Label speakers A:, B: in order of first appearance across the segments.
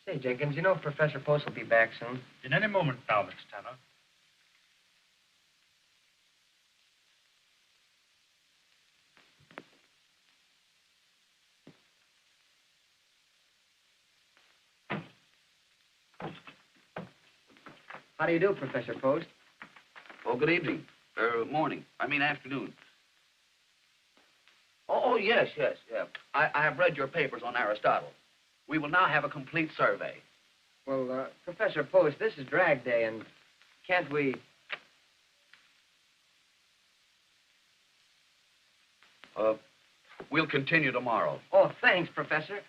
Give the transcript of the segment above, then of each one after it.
A: Say, Jenkins, you know Professor Post will be back soon.
B: In any moment now, Mr. Tanner.
A: How do you do, Professor Post?
C: Oh, good evening. Morning. I mean afternoon. Oh, yes, yeah. I have read your papers on Aristotle. We will now have a complete survey.
A: Well, Professor Post, this is drag day, and can't we...
C: We'll continue tomorrow.
A: Oh, thanks, Professor.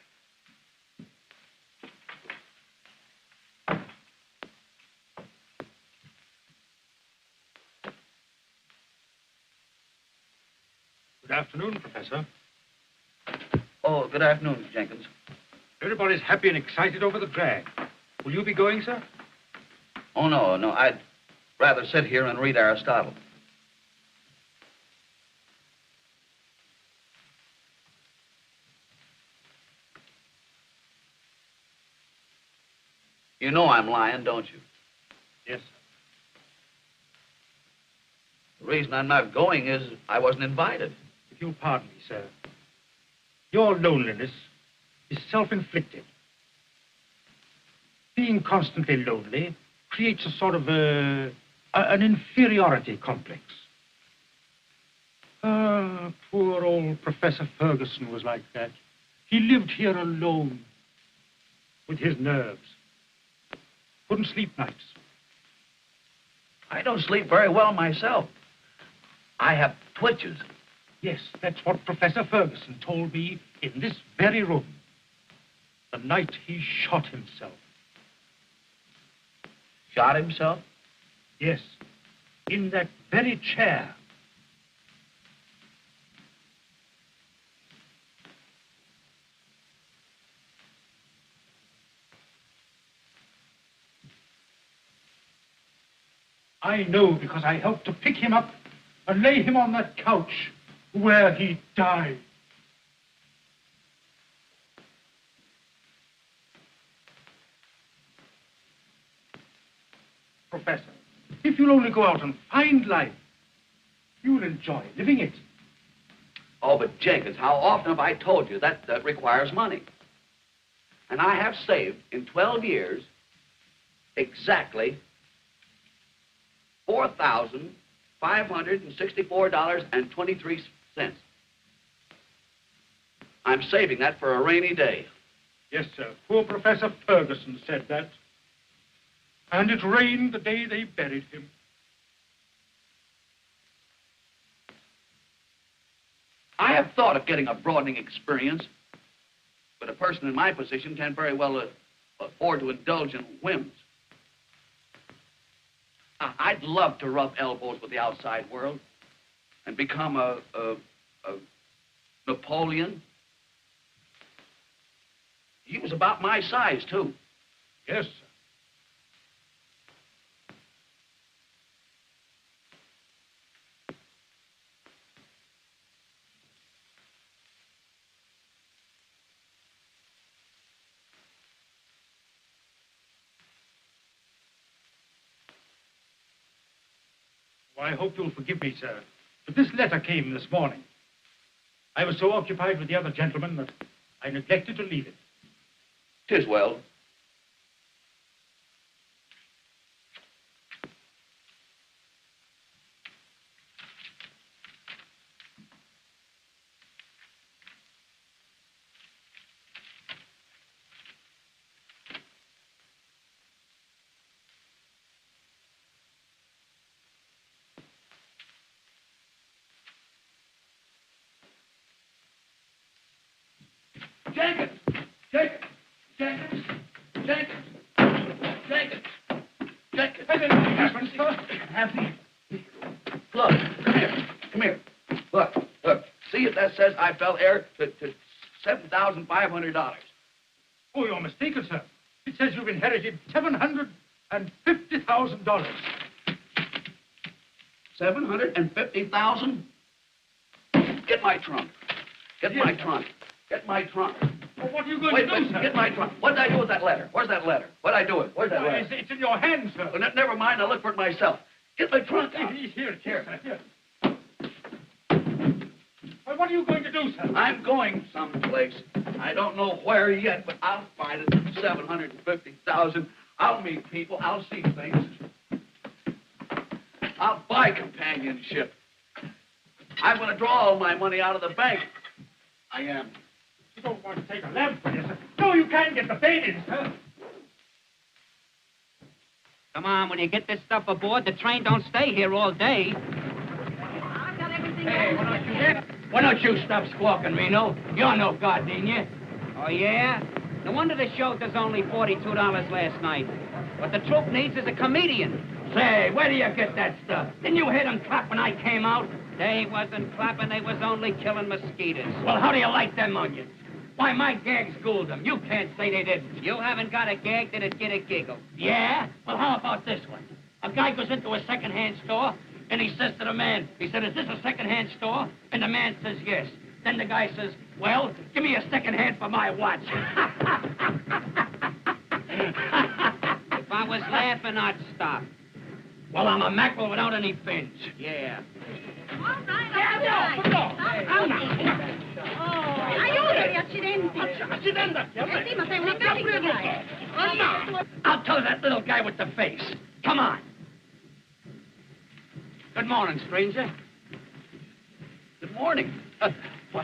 B: Good afternoon, Professor.
C: Oh, good afternoon, Jenkins.
B: Everybody's happy and excited over the drag. Will you be going, sir?
C: Oh, no. I'd rather sit here and read Aristotle. You know I'm lying, don't you?
B: Yes, sir.
C: The reason I'm not going is I wasn't invited.
B: If you'll pardon me, sir, your loneliness is self-inflicted. Being constantly lonely creates a sort of an inferiority complex. Poor old Professor Ferguson was like that. He lived here alone with his nerves. Couldn't sleep nights.
C: I don't sleep very well myself. I have twitches.
B: Yes, that's what Professor Ferguson told me in this very room. The night he shot himself.
C: Shot himself?
B: Yes, in that very chair. I know because I helped to pick him up and lay him on that couch where he died. Professor, if you'll only go out and find life, you'll enjoy living it.
C: Oh, but Jenkins, how often have I told you that requires money? And I have saved in 12 years exactly $4,564.23. I'm saving that for a rainy day.
B: Yes, sir. Poor Professor Ferguson said that. And it rained the day they buried him.
C: I have thought of getting a broadening experience, but a person in my position can't very well afford to indulge in whims. I'd love to rub elbows with the outside world and become a Napoleon. He was about my size, too.
B: Yes, sir. Well, I hope you'll forgive me, sir, but this letter came this morning. I was so occupied with the other gentleman that I neglected to leave it.
C: 'Tis well. Jenkins! Jenkins! Jenkins! Jenkins! Jenkins! Jenkins!
B: Anything happened, sir?
C: Happy. Look, come here. Look. See if that says I fell heir to $7,500.
B: Oh, you're mistaken, sir. It says you've inherited $750,000.
C: $750,000? Get my trunk. Get my trunk. Get my trunk.
B: Well, what are you going
C: Wait,
B: to do,
C: wait,
B: sir?
C: get my trunk. What did I do with that letter? Where's that letter? What did I do with it? Where's that letter?
B: It's in your hands, sir.
C: Well, never mind. I'll look for it myself. Get my trunk out.
B: Here, sir, here. Well, what are you going to do, sir?
C: I'm going someplace. I don't know where yet, but I'll find it. 750,000. I'll meet people. I'll see things. I'll buy companionship. I'm going to draw all my money out of the bank. I am.
B: You don't want to take a lamp for you, sir. No, you can't get the bait in, sir.
D: Come on, when you get this stuff aboard, the train don't stay here all day.
E: I've got everything
D: Hey, why don't you stop squawking, Reno? You're no gardenia. Oh, yeah? No wonder the show does only $42 last night. What the troupe needs is a comedian. Say, where do you get that stuff? Didn't you hear them clap when I came out? They wasn't clapping, they was only killing mosquitoes. Well, how do you like them onions? Why, my gags schooled them. You can't say they didn't. You haven't got a gag that'd get a giggle. Yeah? Well, how about this one? A guy goes into a second-hand store, and he says to the man, he said, is this a second-hand store? And the man says, yes. Then the guy says, well, give me a second-hand for my watch. If I was laughing, I'd stop. Well, I'm a mackerel without any fins. Yeah.
E: All right. Aiuto, accidenti. Sì, ma sei una pelle.
D: I'll tell that little guy with the face. Come on. Good morning, stranger.
C: Good morning.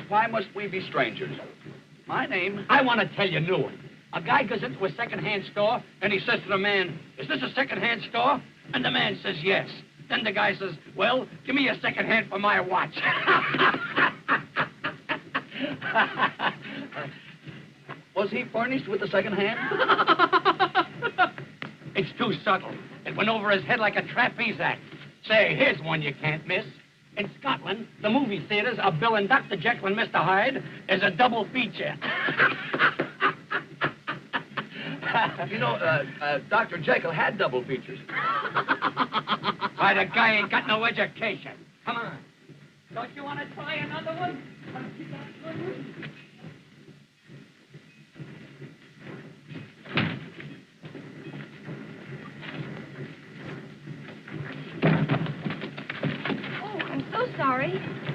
C: Why must we be strangers? My name...
D: I want to tell you a new one. A guy goes into a second-hand store, and he says to the man, is this a second-hand store? And the man says, yes. Then the guy says, well, give me a second hand for my watch.
C: Was he furnished with a second hand?
D: It's too subtle. It went over his head like a trapeze act. Say, here's one you can't miss. In Scotland, the movie theaters are billing Dr. Jekyll and Mr. Hyde as a double feature.
C: You know, Dr. Jekyll had double features.
D: Why, the guy ain't got no education. Come on. Don't you want to try another one?
E: Oh, I'm so sorry.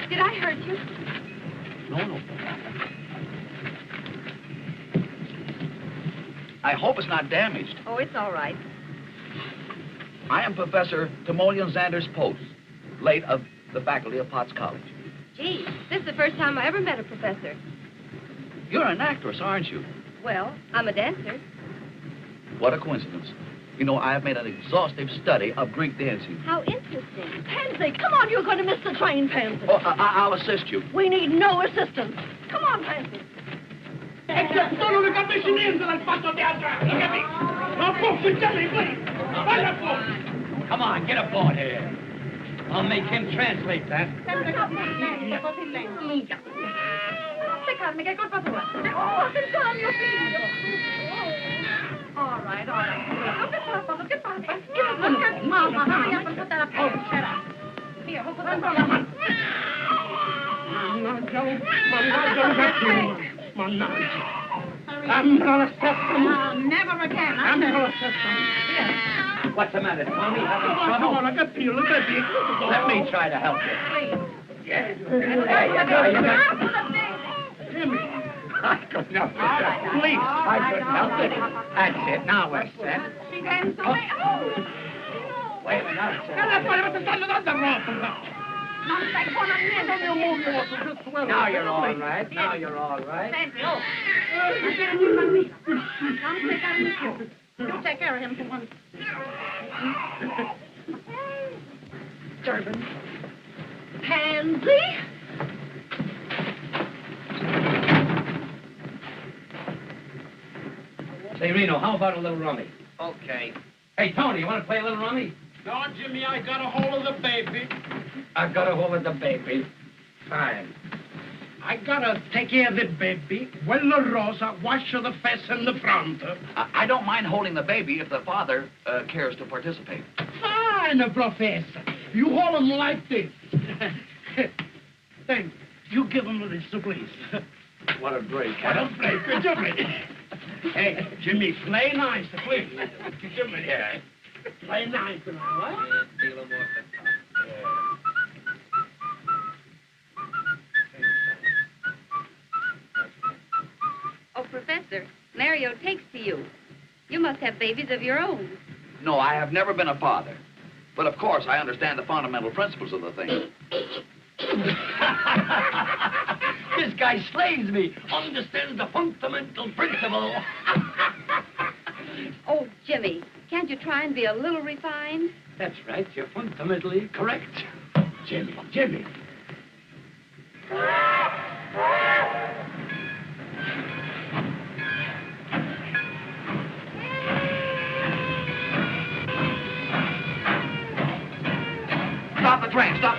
E: Did I hurt you?
C: No. I hope it's not damaged.
E: Oh, it's all right.
C: I am Professor Timoleon Xander's Post, late of the faculty of Potts College.
E: Gee, this is the first time I ever met a professor.
C: You're an actress, aren't you?
E: Well, I'm a dancer.
C: What a coincidence. You know, I have made an exhaustive study of Greek dancing.
E: How interesting.
F: Pansy, come on, you're going to miss the train, Pansy.
C: Oh, I'll assist you.
F: We need no assistance. Come on, Pansy.
B: Eccezione, le capisci niente del fatto teatrale, capisci? Non può succedere qui! Vai a fuori!
D: Come on, get aboard here. I'll make him translate that.
E: Carne, che colpa tua?
F: Oh, attenzione, mio figlio.
E: All right. Che passa? Mamma mia, per tutta la pezza. Io, ho fatto la mano.
B: Mannaggia. Cambia la stessa.
E: Never again.
B: Cambia la stessa.
D: What's the matter, Tommy? Having
B: Come
D: trouble?
B: on, capito, baby.
D: Let me try to help you. Yeah. There you go. I couldn't help it. Please, I couldn't help it. That's it. Now we're set.
E: She danced away.
D: Wait a minute. That's it. Now you're all right. Now you're all right.
E: Senti, oh. Non piegare più. You take care of him for once.
F: Durbin. Pansy?
D: Say, Reno, how about a little rummy?
A: Okay.
D: Hey, Tony, you want to play a little rummy?
B: No, Jimmy, I got a hold of the baby.
D: I've got a hold of the baby. Fine.
B: I gotta take care of the baby. Quello rosa, wash the face in the front.
C: I don't mind holding the baby if the father cares to participate.
B: Fine, Professor. You hold him like this. Thank you.
G: You give him this, please.
C: What a break.
G: What a break, Jimmy. Hey, Jimmy, play nice, please. Jimmy, yeah. Play nice now, what?
A: Feel him off the top.
H: Oh, Professor, Mario takes to you. You must have babies of your own.
C: No, I have never been a father. But of course, I understand the fundamental principles of the thing.
G: This guy slays me. Understands the fundamental principle.
H: Oh, Jimmy, can't you try and be a little refined?
G: That's right. You're fundamentally correct. Jimmy, Jimmy.
C: Stop the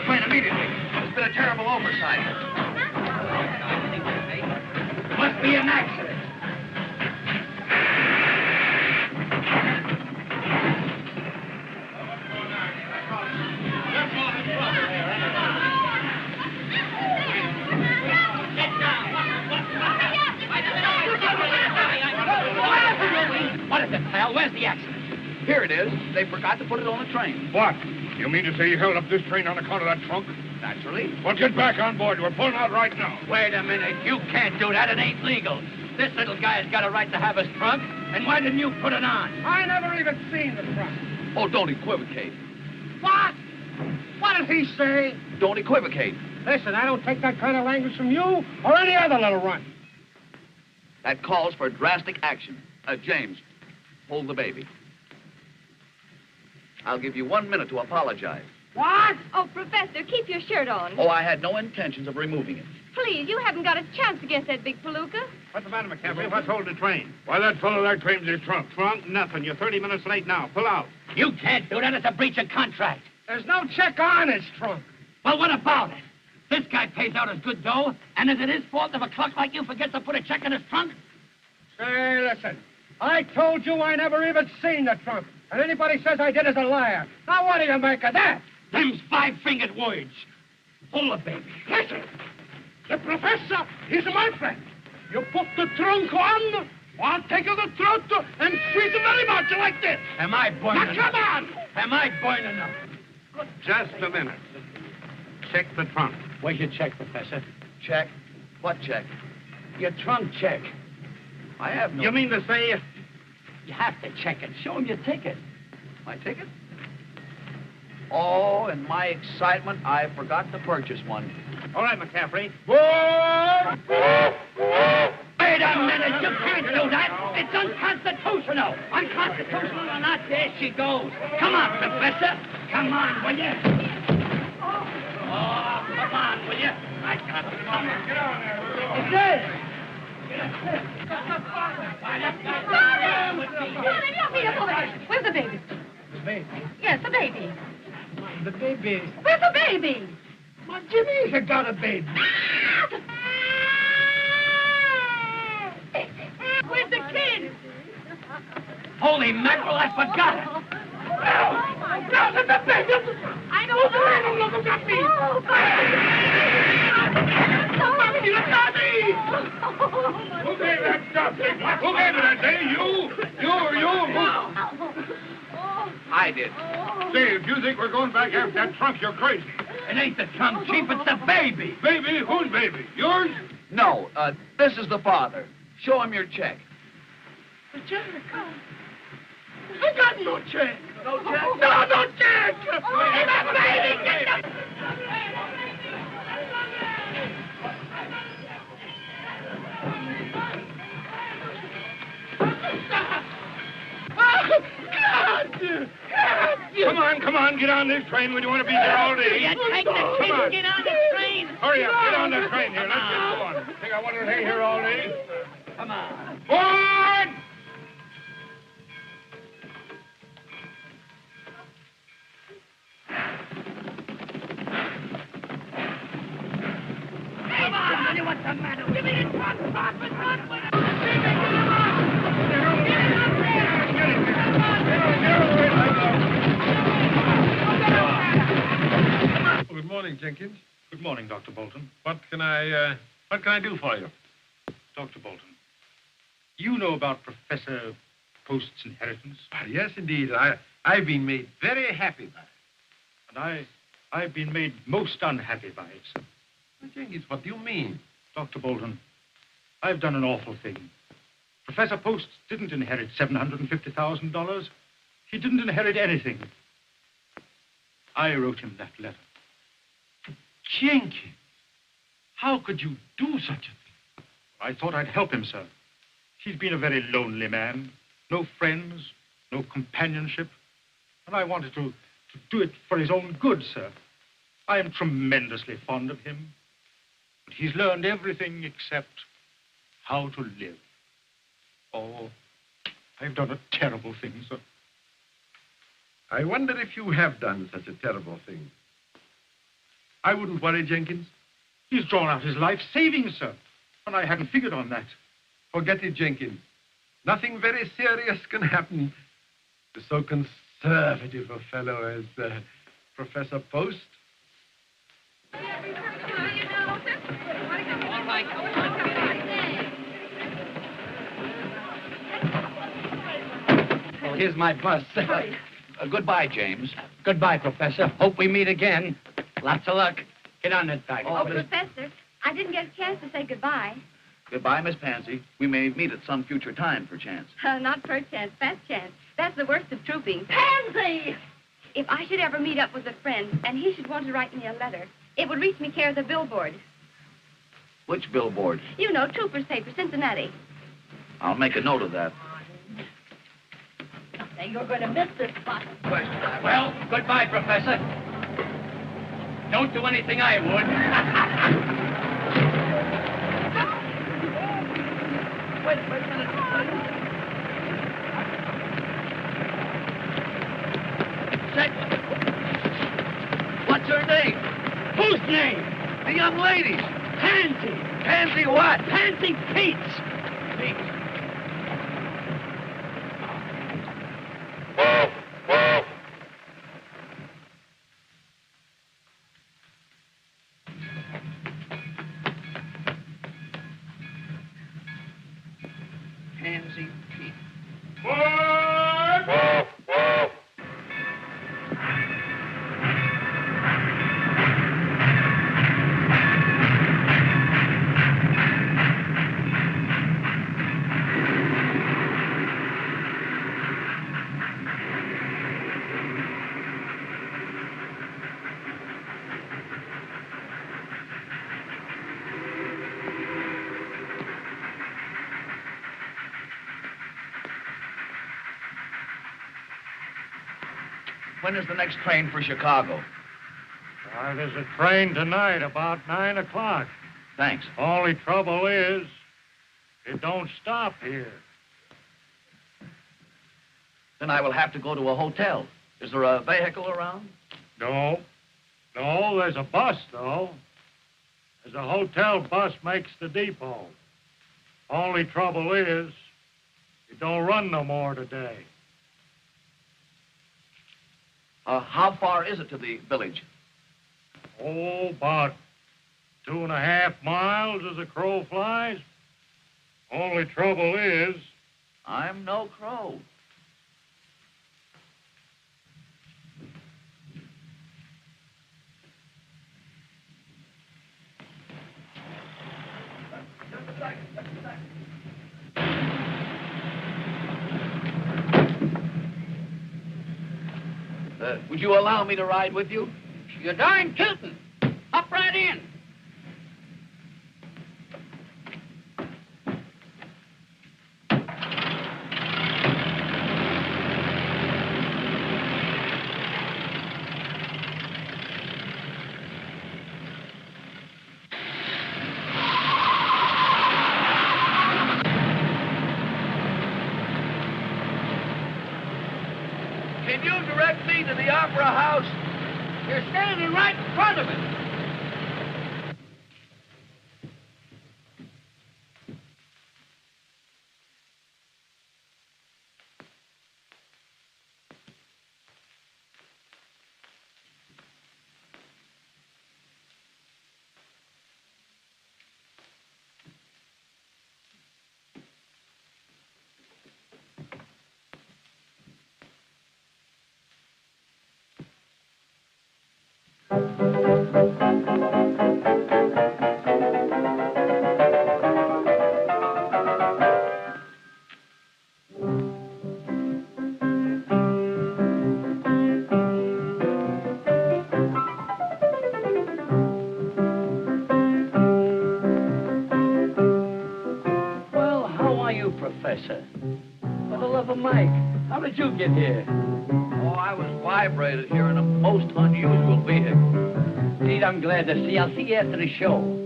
C: train immediately. There's been a terrible oversight.
G: Must be an accident. What is it, pal? Where's the accident?
C: Here it is. They forgot to put it on the train.
I: What? You mean to say you held up this train on account of that trunk?
C: Naturally.
I: Well, get back on board. We're pulling out right now.
G: Wait a minute. You can't do that. It ain't legal. This little guy has got a right to have his trunk. And why didn't you put it on?
B: I never even seen the trunk.
C: Oh, don't equivocate.
B: What? What did he say?
C: Don't equivocate.
B: Listen, I don't take that kind of language from you or any other little runt.
C: That calls for drastic action. James, hold the baby. I'll give you 1 minute to apologize.
H: What? Oh, Professor, keep your shirt on.
C: Oh, I had no intentions of removing it.
H: Please, you haven't got a chance against that big palooka.
B: What's the matter, McCaffrey? What's holding the train?
I: Why, that fellow there claims his trunk.
B: Trunk? Nothing. You're 30 minutes late now. Pull out.
G: You can't do that. It's a breach of contract.
B: There's no check on his trunk.
G: Well, what about it? This guy pays out his good dough, and is it his fault if a clock like you forgets to put a check in his trunk?
B: Say, listen. I told you I never even seen the trunk. And anybody says I did is a liar. Now, what do you make of that?
G: Them's five-fingered words. Hold the baby.
B: Listen. The professor is my friend. You put the trunk on, I'll take the throat and squeeze it very much like this.
G: Am I born
B: Now,
G: enough?
B: come on.
G: Am I born enough?
B: Just a minute. Check the trunk.
G: Where's your check, Professor?
C: Check? What check?
G: Your trunk check.
C: I have no...
B: You mean to say...
G: You have to check it. Show him your ticket.
C: My ticket? Oh, in my excitement, I forgot to purchase one.
B: All right, McCaffrey.
G: Wait a minute. You can't do that. It's unconstitutional. Unconstitutional or not, there she goes. Come on, Professor. Come on, will you? Oh, come on, will you? I got it. Come on. Get on there. It's this.
F: Where's the baby?
B: The baby?
F: Yes, the baby.
B: The baby...
F: Where's the baby?
B: My Jimmy's got a baby.
F: Where's the kid?
G: Holy mackerel, I forgot it.
B: No, the baby!
F: I don't know.
B: Look at me!
F: Oh,
B: Mommy, you got me! Who gave that stuff? Who gave it, I say? You?
C: I did.
I: Say, if you think we're going back after that trunk, you're crazy.
G: It ain't the trunk, Chief. It's the baby.
I: Baby? Whose baby? Yours?
C: No, this is the father. Show him your check.
B: The check? I got no check.
C: No check?
B: No check! The baby! Get the... Come on, get on this train. We don't want to be here all day.
G: Yeah, take the kid and get on the train.
I: Hurry up, get on the train here. Let's get going. Think I want to stay here all day?
G: Come on.
I: Forward!
G: Come on, will you? What's the matter? Give me the trunk.
I: Good morning, Jenkins. Good
B: morning, Dr. Bolton.
I: What can I do for you?
B: Dr. Bolton, you know about Professor Post's inheritance?
I: Yes, indeed. I've been made very happy by it.
B: And I've been made most unhappy by it, sir.
I: Well, Jenkins, what do you mean?
B: Dr. Bolton, I've done an awful thing. Professor Post didn't inherit $750,000. He didn't inherit anything. I wrote him that letter.
I: Jenkins, how could you do such a thing?
B: I thought I'd help him, sir. He's been a very lonely man. No friends, no companionship. And I wanted to do it for his own good, sir. I am tremendously fond of him. But he's learned everything except how to live. Oh, I've done a terrible thing, sir.
I: I wonder if you have done such a terrible thing. I wouldn't worry, Jenkins.
B: He's drawn out his life savings, sir. And I hadn't figured on that.
I: Forget it, Jenkins. Nothing very serious can happen to so conservative a fellow as Professor Post.
D: Well, here's my bus.
C: Goodbye, James.
D: Goodbye, Professor. Hope we meet again. Lots of luck. Get on that bike.
H: Oh, Professor, I didn't get a chance to say goodbye.
C: Goodbye, Miss Pansy. We may meet at some future time, perchance.
H: Not per chance, fast chance. That's the worst of trooping.
F: Pansy!
H: If I should ever meet up with a friend and he should want to write me a letter, it would reach me care of the billboard.
C: Which billboard?
H: You know, Trooper's paper, Cincinnati.
C: I'll make a note of that.
F: Now, you're going to miss this spot.
D: Well, goodbye, Professor. Don't do anything I would.
C: Wait a minute. What's her name?
D: Whose name?
C: The young lady's.
D: Pansy.
C: Pansy what?
D: Pansy Pete's.
C: Pete. Pansy Pete. When is the next train for Chicago?
B: There's a train tonight about 9 o'clock.
C: Thanks.
B: Only trouble is, it don't stop here.
C: Then I will have to go to a hotel. Is there a vehicle around?
B: No, there's a bus, though. There's a hotel bus makes the depot. Only trouble is, it don't run no more today.
C: How far is it to the village?
B: Oh, about 2.5 miles as a crow flies. Only trouble is...
C: I'm no crow. Would you allow me to ride with you?
D: You're darn Keaton. Hop right in.
C: Can you direct me to the Opera House?
D: You're standing right in front of it.
G: Well, how are you, Professor? For the love of Mike, how did you get here?
C: Oh, I was vibrated here in a most unusual vehicle.
G: Indeed, I'm glad to see. I'll see you after the show.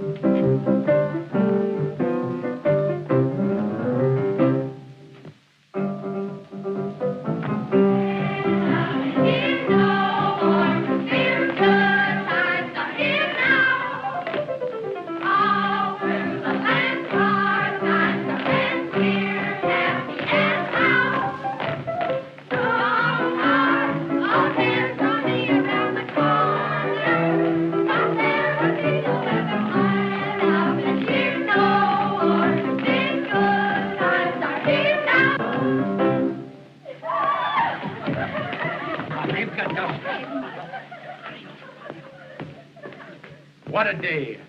D: What a day.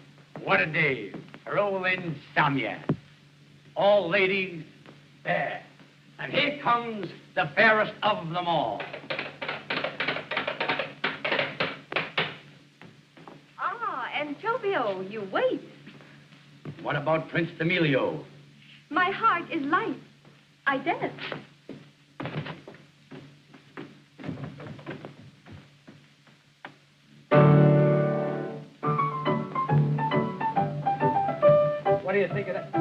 D: What a day. For old insomnia. All ladies there. And here comes the fairest of them all.
H: Ah, Antonio, you wait.
D: What about Prince Emilio?
H: My heart is light. I dance.
D: What do you think of that?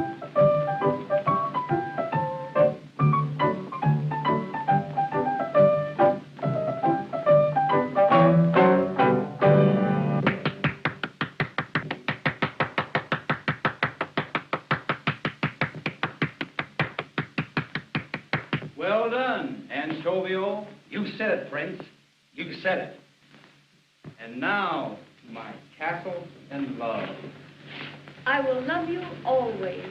D: Well done, Antonio. You said it, Prince. You said it. And now, my castle and love.
H: I will love you always.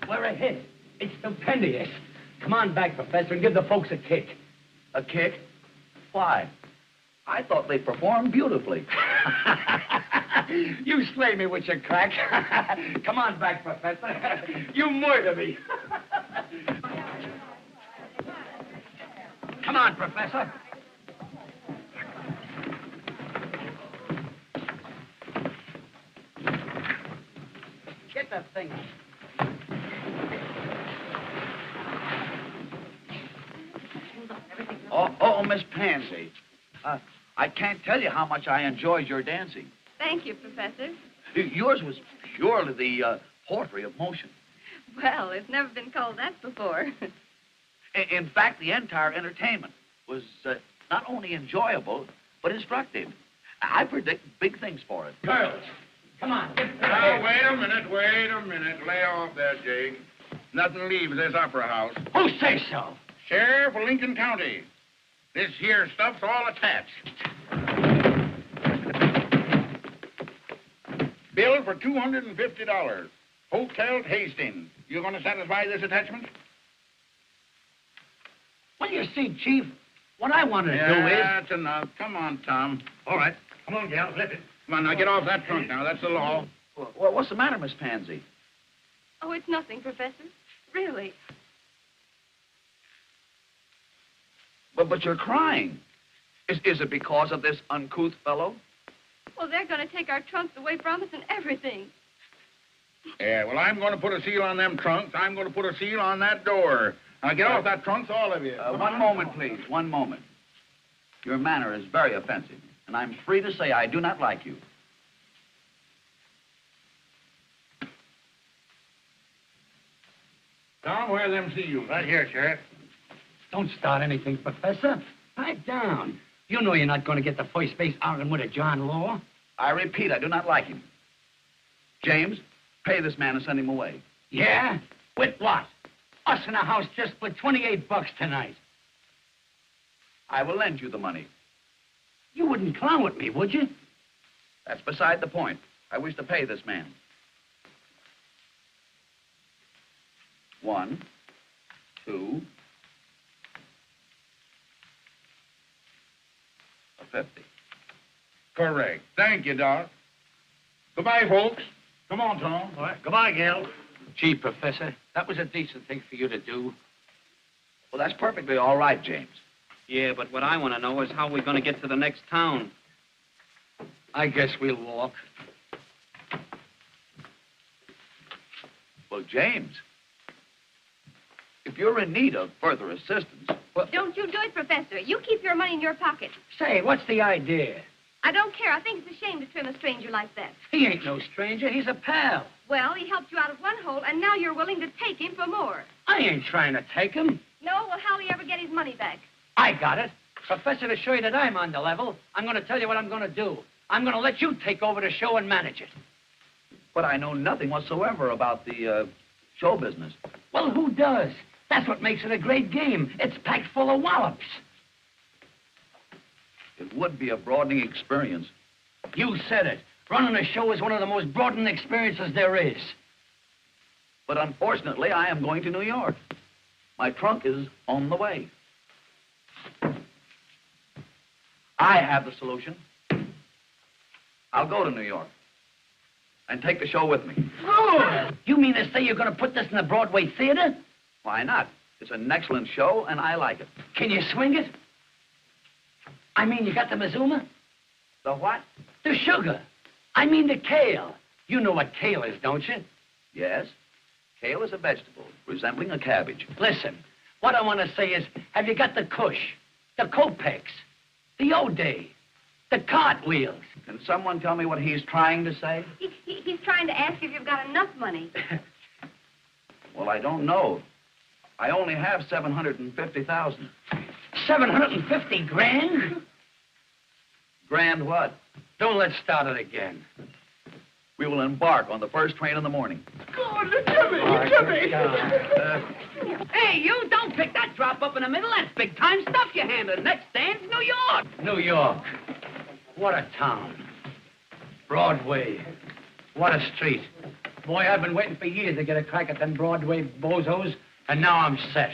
D: We're a hit. It's stupendous. Come on back, Professor, and give the folks a kick.
C: A kick? Why? I thought they performed beautifully.
D: You slay me with your crack. Come on back, Professor. You murder me. Come on, Professor. Get that thing.
C: Oh, Miss Pansy. I can't tell you how much I enjoyed your dancing.
H: Thank you, Professor.
C: Yours was purely the poetry of motion.
H: Well, it's never been called that before.
C: In fact, the entire entertainment was not only enjoyable, but instructive. I predict big things for it.
D: Girls, come on.
J: Now, wait a minute. Lay off there, Jake. Nothing leaves this opera house.
D: Who says so?
J: Sheriff of Lincoln County. This here stuff's all attached. Bill for $250. Hotel Hastings. You going to satisfy this attachment?
D: Well, you see, Chief, what I wanted to do is...
J: That's enough. Come on, Tom.
B: All right. Come on, gal. Flip it.
J: Come on, now get off that trunk now. That's the law.
C: Well, what's the matter, Miss Pansy?
H: Oh, it's nothing, Professor. Really.
C: But you're crying. Is it because of this uncouth fellow?
H: Well, they're going to take our trunks away from us and everything.
J: Yeah, well, I'm going to put a seal on them trunks. I'm going to put a seal on that door. Now, get off that trunks, all of you.
C: One moment, please. One moment. Your manner is very offensive, and I'm free to say I do not like you.
J: Tom, where are them seals?
G: Right here, Sheriff. Don't start anything, Professor. Pipe down. You know you're not going to get the first base arguing with a John Law.
C: I repeat, I do not like him. James, pay this man and send him away.
G: Yeah? With what? Us in a house just for $28 tonight.
C: I will lend you the money.
G: You wouldn't clown with me, would you?
C: That's beside the point. I wish to pay this man. 1, 2, $50.
J: Correct. Thank you, Doc. Goodbye, folks. Come on, Tom.
G: All right. Goodbye, Gil. Gee, Professor, that was a decent thing for you to do.
C: Well, that's perfectly all right, James.
D: Yeah, but what I want to know is how we're going to get to the next town.
G: I guess we'll walk.
C: Well, James, if you're in need of further assistance... Well,
H: Don't you do it, Professor. You keep your money in your pocket.
G: Say, what's the idea?
H: I don't care. I think it's a shame to trim a stranger like that.
G: He ain't no stranger. He's a pal.
H: Well, he helped you out of one hole, and now you're willing to take him for more.
G: I ain't trying to take him.
H: No? Well, how'll he ever get his money back?
G: I got it. Professor, to show you that I'm on the level, I'm going to tell you what I'm going to do. I'm going to let you take over the show and manage it.
C: But I know nothing whatsoever about the show business.
G: Well, who does? That's what makes it a great game. It's packed full of wallops.
C: It would be a broadening experience.
G: You said it. Running a show is one of the most broadening experiences there is.
C: But unfortunately, I am going to New York. My trunk is on the way. I have the solution. I'll go to New York and take the show with me.
G: Oh! You mean to say you're going to put this in the Broadway theater?
C: Why not? It's an excellent show, and I like it.
G: Can you swing it? I mean, you got the mazuma?
C: The what?
G: The sugar. I mean the kale. You know what kale is, don't you?
C: Yes. Kale is a vegetable resembling a cabbage.
G: Listen, what I want to say is, have you got the Kush, the Kopecks, the O'Day, the cartwheels?
C: Can someone tell me what he's trying to say?
H: He's trying to ask if you've got enough money.
C: Well, I don't know. I only have $750,000.
G: 750 grand?
C: Grand what?
G: Don't let's start it again.
C: We will embark on the first train in the morning.
G: Good, Jimmy, Jimmy.
D: Hey, you don't pick that drop up in the middle. That's big time stuff you're handling. Next stand's New York.
G: New York. What a town. Broadway. What a street. Boy, I've been waiting for years to get a crack at them Broadway bozos, and now I'm set.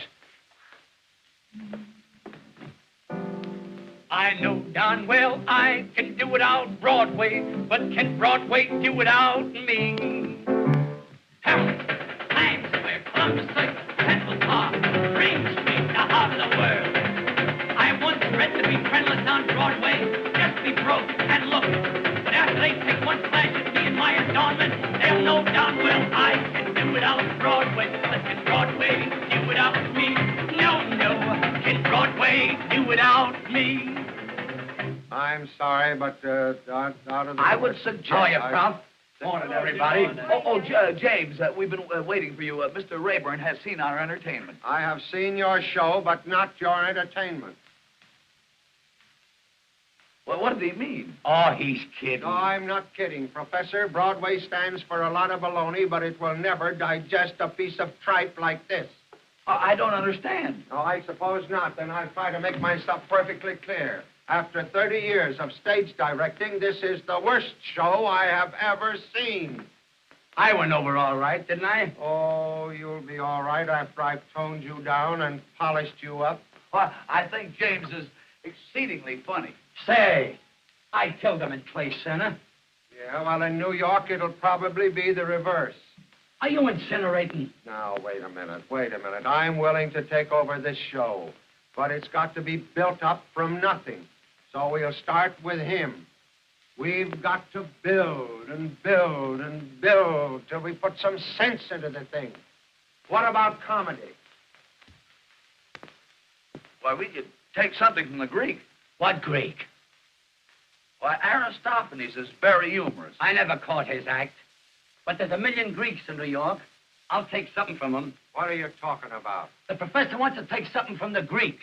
G: I know darn well I can do without Broadway, but can Broadway do without me? Hamlet, Times Square, Columbus Circus, Central Park, Green Street, the heart of the world. I once read to be friendless on Broadway, just be broke and look. But after they take one flash at me and my adornment, they'll know darn well I can do without Broadway, but can Broadway do without me? No, no, can Broadway do without me?
I: I'm sorry, but out of the...
C: I would suggest...
G: How are you, Prof? Morning, everybody.
C: James, we've been waiting for you. Mr. Rayburn has seen our entertainment.
I: I have seen your show, but not your entertainment.
C: Well, what did he mean?
G: Oh, he's kidding.
I: No, I'm not kidding, Professor. Broadway stands for a lot of baloney, but it will never digest a piece of tripe like this.
C: I don't understand.
I: No, I suppose not. Then I'll try to make myself perfectly clear. After 30 years of stage directing, this is the worst show I have ever seen.
G: I went over all right, didn't I?
I: Oh, you'll be all right after I've toned you down and polished you up.
C: Well, I think James is exceedingly funny.
G: Say, I killed him in Clay Center.
I: Yeah, well, in New York, it'll probably be the reverse.
G: Are you incinerating?
I: Now, wait a minute. I'm willing to take over this show. But it's got to be built up from nothing. So we'll start with him. We've got to build and build and build till we put some sense into the thing. What about comedy?
C: Why, we could take something from the Greek.
D: What Greek?
C: Why, Aristophanes is very humorous.
D: I never caught his act. But there's a million Greeks in New York. I'll take something from them.
I: What are you talking about?
D: The professor wants to take something from the Greek.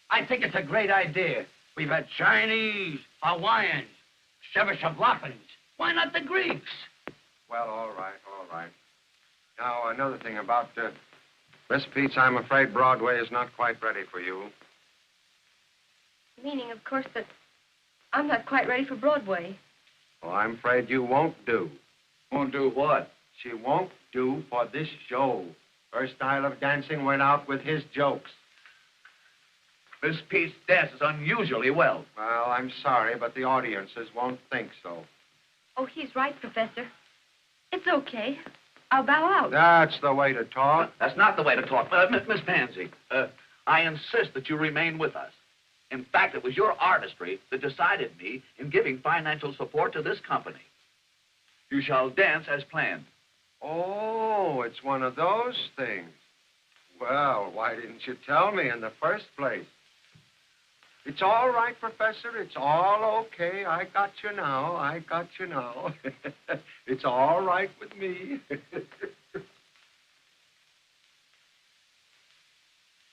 D: I think it's a great idea. We've had Chinese, Hawaiians, Shevashavlapans. Why not the Greeks?
I: Well, all right, all right. Now, another thing about, Miss Peets, I'm afraid Broadway is not quite ready for you.
H: Meaning, of course, that I'm not quite ready for Broadway.
I: Well, I'm afraid you won't do.
C: Won't do what?
I: She won't do for this show. Her style of dancing went out with his jokes.
C: Miss Peets dances unusually well.
I: Well, I'm sorry, but the audiences won't think so.
H: Oh, he's right, Professor. It's okay. I'll bow out.
I: That's the way to talk.
C: That's not the way to talk. Miss Pansy, I insist that you remain with us. In fact, it was your artistry that decided me in giving financial support to this company. You shall dance as planned.
I: Oh, it's one of those things. Well, why didn't you tell me in the first place? It's all right, Professor. It's all okay. I got you now. I got you now. It's all right with me.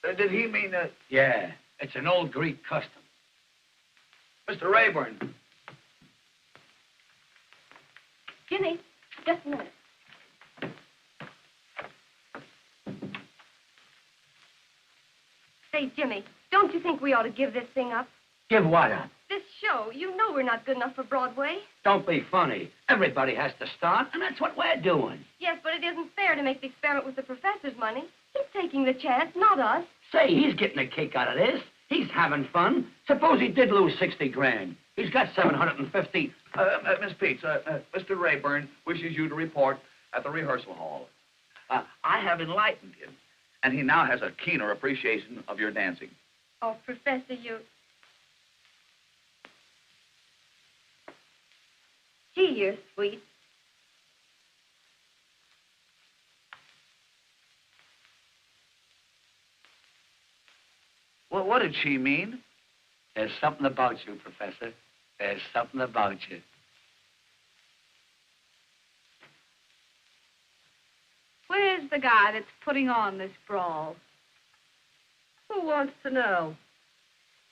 C: Did he mean that?
D: Yeah, it's an old Greek custom.
C: Mr. Rayburn.
H: Jimmy, just a minute. Say, Jimmy, don't you think we ought to give this thing up?
D: Give what up?
H: This show. You know we're not good enough for Broadway.
D: Don't be funny. Everybody has to start, and that's what we're doing.
H: Yes, but it isn't fair to make the experiment with the professor's money. He's taking the chance, not us.
D: Say, he's getting a kick out of this. He's having fun. Suppose he did lose 60 grand. He's got 750.
C: Miss Peets, Mr. Rayburn wishes you to report at the rehearsal hall. I have enlightened him, and he now has a keener appreciation of your dancing.
H: Oh, Professor, you... Gee, you're sweet.
C: Well, what did she mean?
D: There's something about you, Professor. There's something about you.
E: Where's the guy that's putting on this brawl? Who wants to know?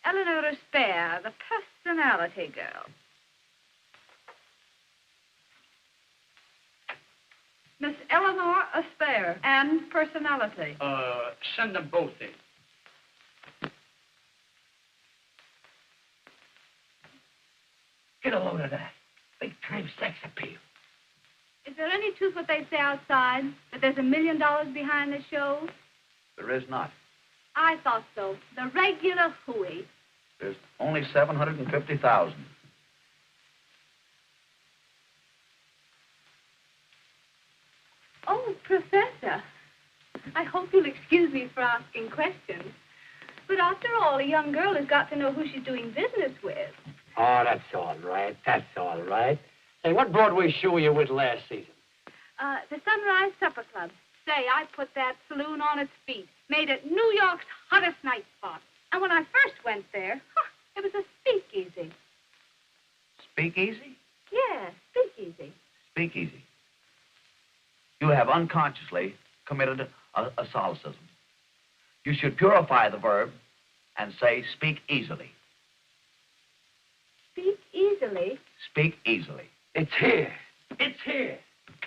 E: Eleanor Spare, the personality girl. Miss Eleanor Aspare and personality.
D: Send them both in. Get a load of that. Big-time sex appeal.
E: Is there any truth what they say outside? That there's $1 million behind the show?
C: There is not.
E: I thought so. The regular hooey.
C: There's only 750,000.
E: Oh, Professor. I hope you'll excuse me for asking questions. But after all, a young girl has got to know who she's doing business with.
D: Oh, that's all right. That's all right. Hey, what Broadway show were you with last season?
E: The Sunrise Supper Club. Say, I put that saloon on its feet. Made it New York's hottest night spot. And when I first went there, it was a speakeasy.
C: Speakeasy?
E: Yeah, speakeasy.
C: Speakeasy. You have unconsciously committed a solecism. You should purify the verb and say speak easily.
E: Speak easily?
C: Speak easily.
D: It's here. It's here.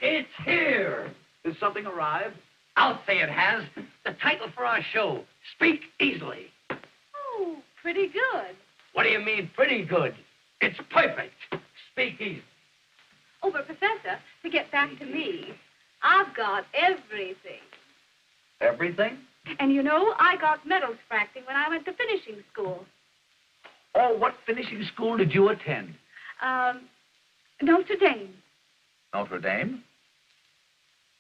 D: It's here.
C: Did something arrive?
D: I'll say it has. The title for our show, Speak Easily.
E: Oh, pretty good.
D: What do you mean, pretty good? It's perfect. Speak easily.
E: Oh, but Professor, to get back to me, I've got everything.
C: Everything?
E: And you know, I got medals for acting when I went to finishing school.
C: Oh, what finishing school did you attend?
E: Notre Dame.
C: Notre Dame?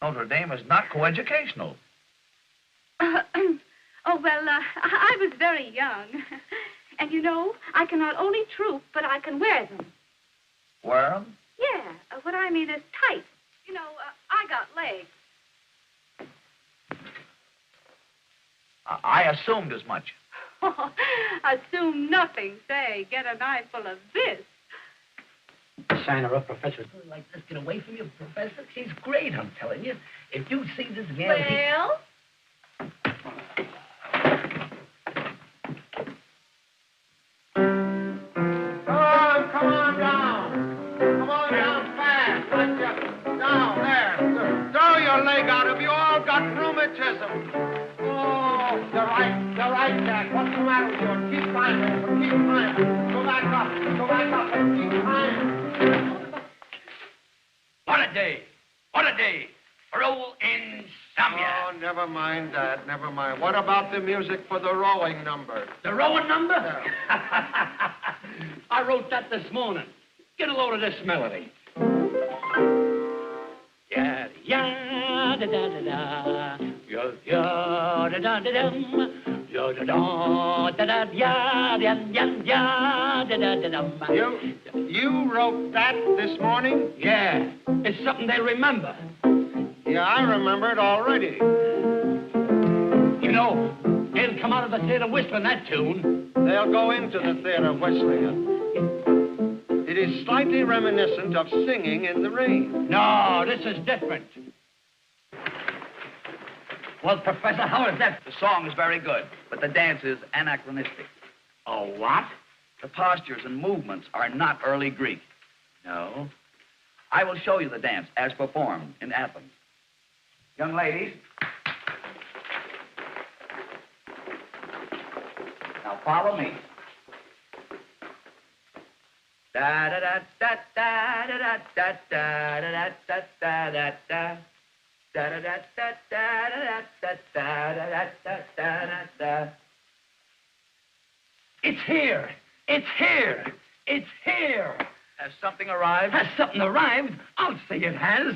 C: Notre Dame is not coeducational.
E: Oh, well, I was very young. And you know, I can not only troop, but I can wear them.
C: Wear 'em?
E: Yeah, what I mean is tight. You know, I got legs.
C: I assumed as much.
E: Assume nothing. Say, get a knife full of this.
G: Sign her up, Professor. Like this, get away from you, Professor. She's great, I'm telling you. If you see this gal...
E: Well?
I: Come on down. Come on down fast. Down there. Throw your leg out. Have you all got rheumatism? Oh, you're right, Jack. What's the matter with you? Keep climbing. Keep climbing. Go back up, and keep climbing.
G: What a day. What a day. Roll insomnia.
I: Oh, never mind that. Never mind. What about the music for the rowing number?
G: The rowing number?
I: Yeah.
G: I wrote that this morning. Get a load of this melody. Ya ya da da da da. Ya ya da da da dum. Ya da da da da ya ya ya ya da da da dum.
I: You wrote that this morning?
G: Yeah. It's something they remember.
I: Yeah, I remember it already.
G: You know, they'll come out of the theater whistling that tune.
I: They'll go into the theater whistling it. It is slightly reminiscent of singing in the rain.
G: No, this is different. Well, Professor, how is that?
C: The song is very good, but the dance is anachronistic.
G: Oh, what?
C: The postures and movements are not early Greek. No. I will show you the dance as performed in Athens. Young ladies. Now follow me. Da da da da da da da da da da da da da. Da da da da da da da da da da da.
G: It's here. It's here. It's here.
C: Has something arrived?
G: Has something arrived? I'll say it has.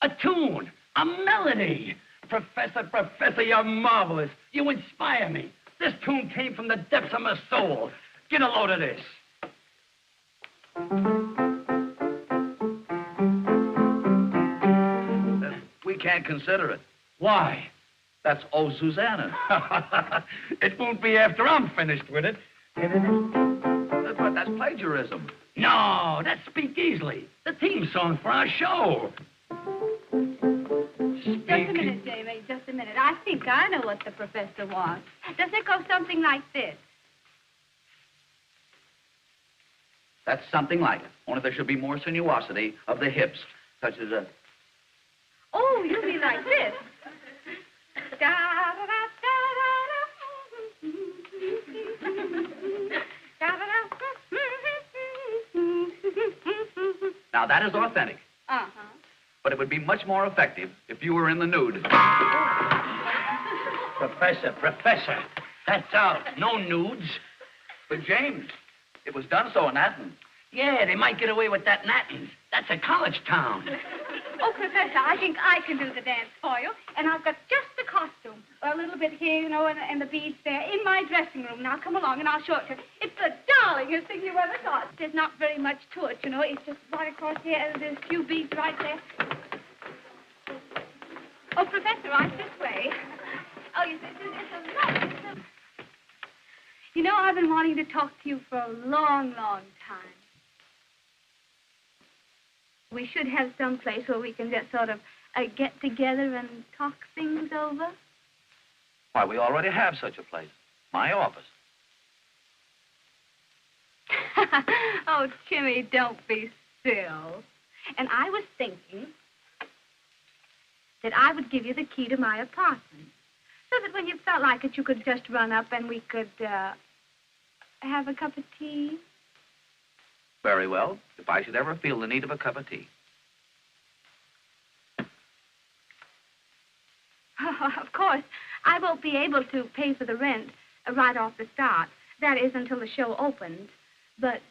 G: A tune. A melody. Professor, you're marvelous. You inspire me. This tune came from the depths of my soul. Get a load of this.
C: We can't consider it.
G: Why?
C: That's Oh Susanna.
G: It won't be after I'm finished with it.
C: But that's plagiarism.
G: No, that's Speak Easily. The theme song for our show.
E: Just a minute, Jamie, just a minute. I think I know what the professor wants. Does it go something like this?
C: That's something like it. Only there should be more sinuosity of the hips, such as a...
E: Oh, you mean like this?
C: Now, that is authentic.
E: Uh-huh.
C: But it would be much more effective if you were in the nude.
G: Professor, that's out. No nudes.
C: But, James, it was done so in Athens.
G: Yeah, they might get away with that in Athens. That's a college town.
E: Oh, Professor, I think I can do the dance for you. And I've got just the costume. A little bit here, you know, and the beads there in my dressing room. Now, come along and I'll show it to you. It's the darlingest thing you ever saw. There's not very much to it, you know. It's just right across here, and there's a few beads right there. Oh, Professor, right this way. Oh, you see, it's a lot. You know, I've been wanting to talk to you for a long, long time. We should have some place where we can just sort of get together and talk things over.
C: Why, we already have such a place. My office.
E: Oh, Jimmy, don't be still. And I was thinking that I would give you the key to my apartment, so that when you felt like it, you could just run up and we could have a cup of tea.
C: Very well, if I should ever feel the need of a cup of tea.
E: Oh, of course, I won't be able to pay for the rent right off the start. That is until the show opens. But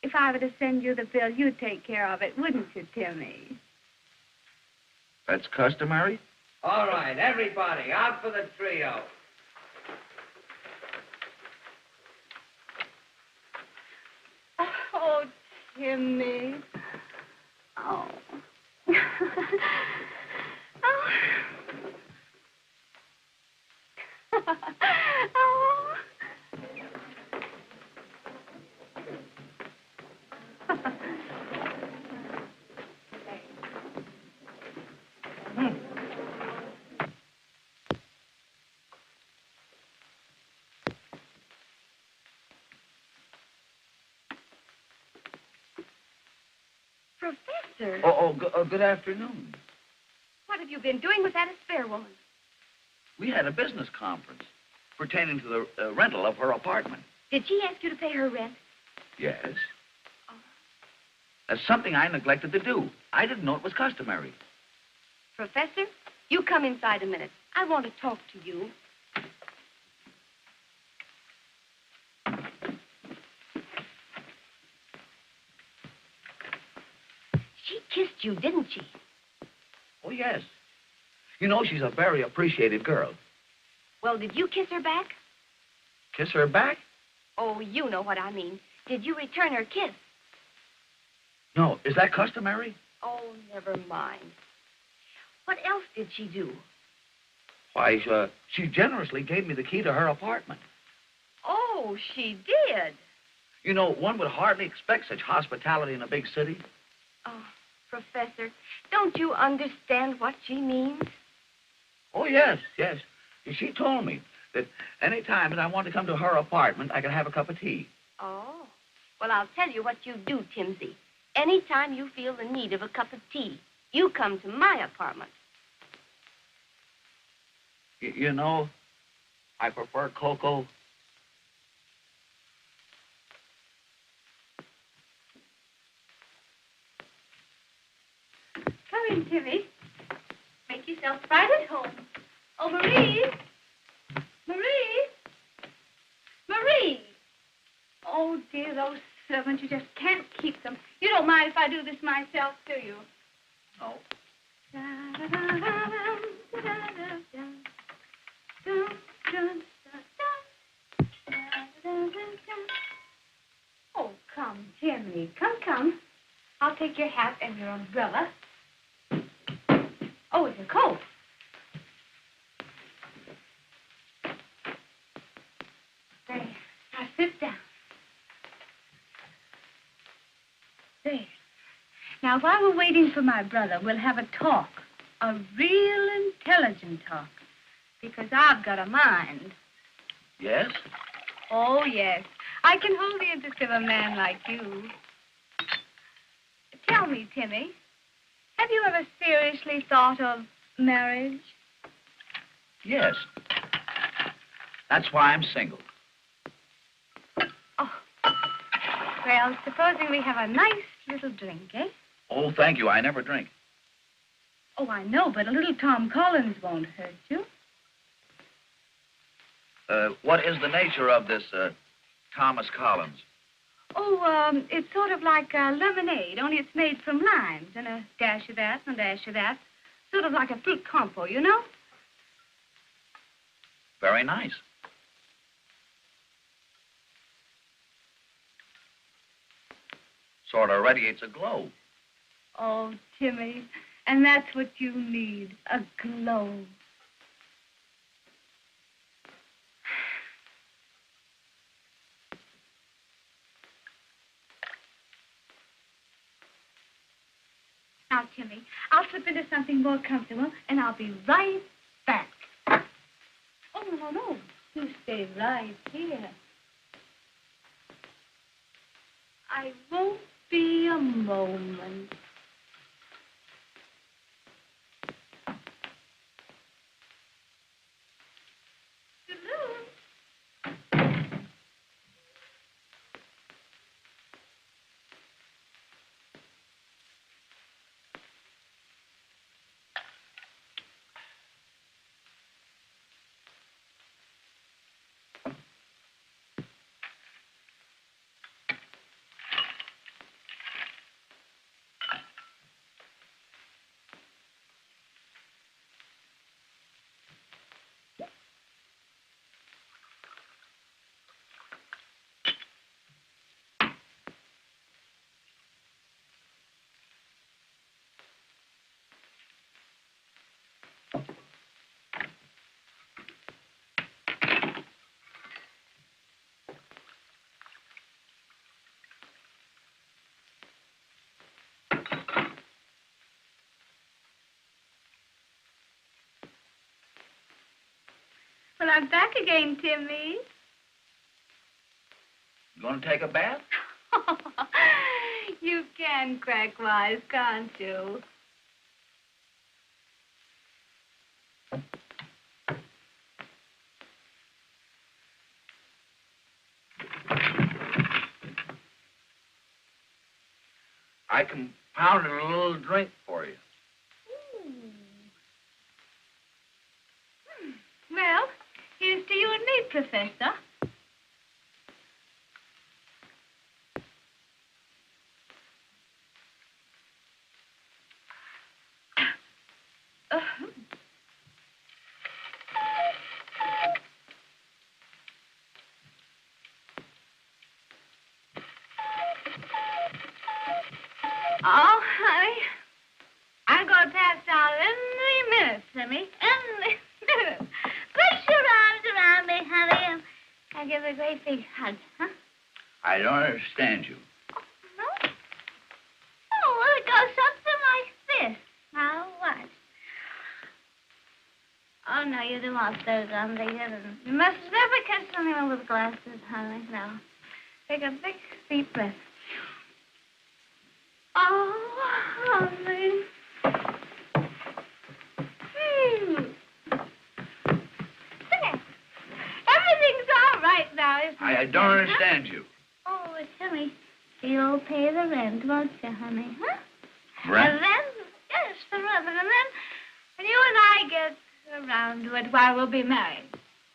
E: if I were to send you the bill, you'd take care of it, wouldn't you, Timmy?
C: That's customary?
D: All right, everybody, out for the trio.
E: Oh, Timmy. Oh. Oh. Oh.
H: Professor,
C: Good afternoon.
H: what have you been doing with that affair woman?
C: We had a business conference pertaining to the rental of her apartment.
H: Did she ask you to pay her rent?
C: Yes.
H: Oh.
C: That's something I neglected to do. I didn't know it was customary.
H: Professor, you come inside a minute. I want to talk to you. She kissed you, didn't she?
C: Oh, yes. You know, she's a very appreciative girl.
H: Well, did you kiss her back?
C: Kiss her back?
H: Oh, you know what I mean. Did you return her kiss?
C: No. Is that customary?
H: Oh, never mind. What else did she do?
C: Why, she generously gave me the key to her apartment.
H: Oh, she did.
C: You know, one would hardly expect such hospitality in a big city.
H: Oh, Professor, don't you understand what she means?
C: Oh, yes, yes. She told me that any time that I wanted to come to her apartment, I could have a cup of tea.
H: Oh. Well, I'll tell you what you do, Timsy. Anytime you feel the need of a cup of tea, you come to my apartment.
C: You know, I prefer cocoa.
E: Come in, Timmy. Make yourself right at home. Oh, Marie! Marie! Marie! Oh, dear, those servants, you just can't keep them. You don't mind if I do this myself, do you?
C: No.
E: Oh, come, Timmy. Come. I'll take your hat and your umbrella. Oh, it's a coat. There. Now sit down. There. Now, while we're waiting for my brother, we'll have a talk. A real intelligent talk. Because I've got a mind.
C: Yes?
E: Oh, yes. I can hold the interest of a man like you. Tell me, Timmy, have you ever seriously thought of marriage?
C: Yes. That's why I'm single.
E: Oh. Well, supposing we have a nice little drink, eh?
C: Oh, thank you. I never drink.
E: Oh, I know, but a little Tom Collins won't hurt you.
C: What is the nature of this, Thomas Collins?
E: Oh, it's sort of like lemonade, only it's made from limes and a dash of that and a dash of that. Sort of like a fruit compo, you know?
C: Very nice. Sort of radiates a glow.
E: Oh, Timmy, and that's what you need, a glow. Now, Timmy, I'll slip into something more comfortable, and I'll be right back. Oh, no. You stay right here. I won't be a moment. Well, I'm back again, Timmy.
C: You gonna take a bath?
E: You can crack wise, can't you?
C: I compounded a little drink for you.
E: Well, here's to you and me, Professor. Oh, honey, I'm going to pass out any minute, Timmy. Any minute. Put your arms around me, honey, and I'll give you a great big hug, huh?
C: I don't understand you.
E: No? Oh, well, it goes something like this. Now, watch. Oh, no, you don't want those on the other. You must never kiss anyone with glasses, honey. Now, take a big, deep breath. Oh, honey. There. Everything's all right now, isn't it?
C: I don't understand you.
E: Oh, Timmy, you'll pay the rent, won't you, honey? Huh?
C: Rent?
E: And then, yes, the rent. And then, when you and I get around to it, while we'll be married.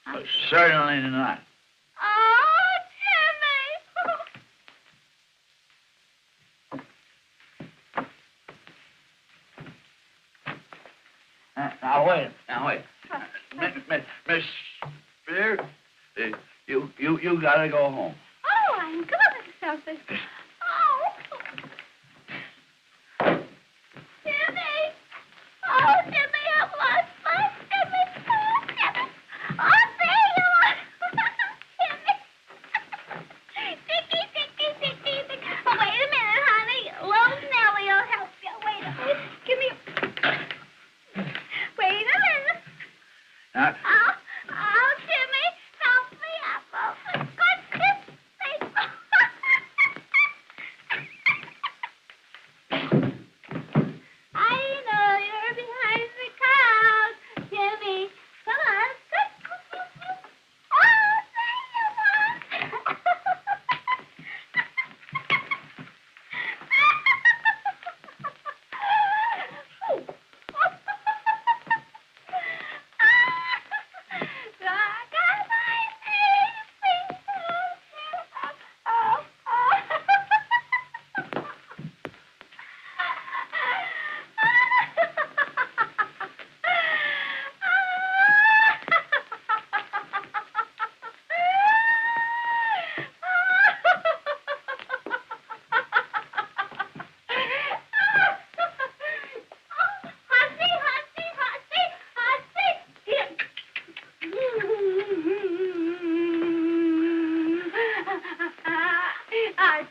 E: Huh?
C: Certainly not.
E: Oh, Timmy.
C: Now, wait. Miss Spear, you gotta go home.
E: Oh, I'm good at selfish. Oh. Timmy. Oh, Timmy, I've lost my Timmy. Oh, Timmy. Oh, there you are. Timmy. Dicky. Oh, wait a minute, honey. Little Nellie will help you. Wait a minute. Give me... Wait a minute. Oh, Timmy, help me up. Oh, for goodness sake. I know you're behind the couch, Timmy. Come on. Oh, there you are.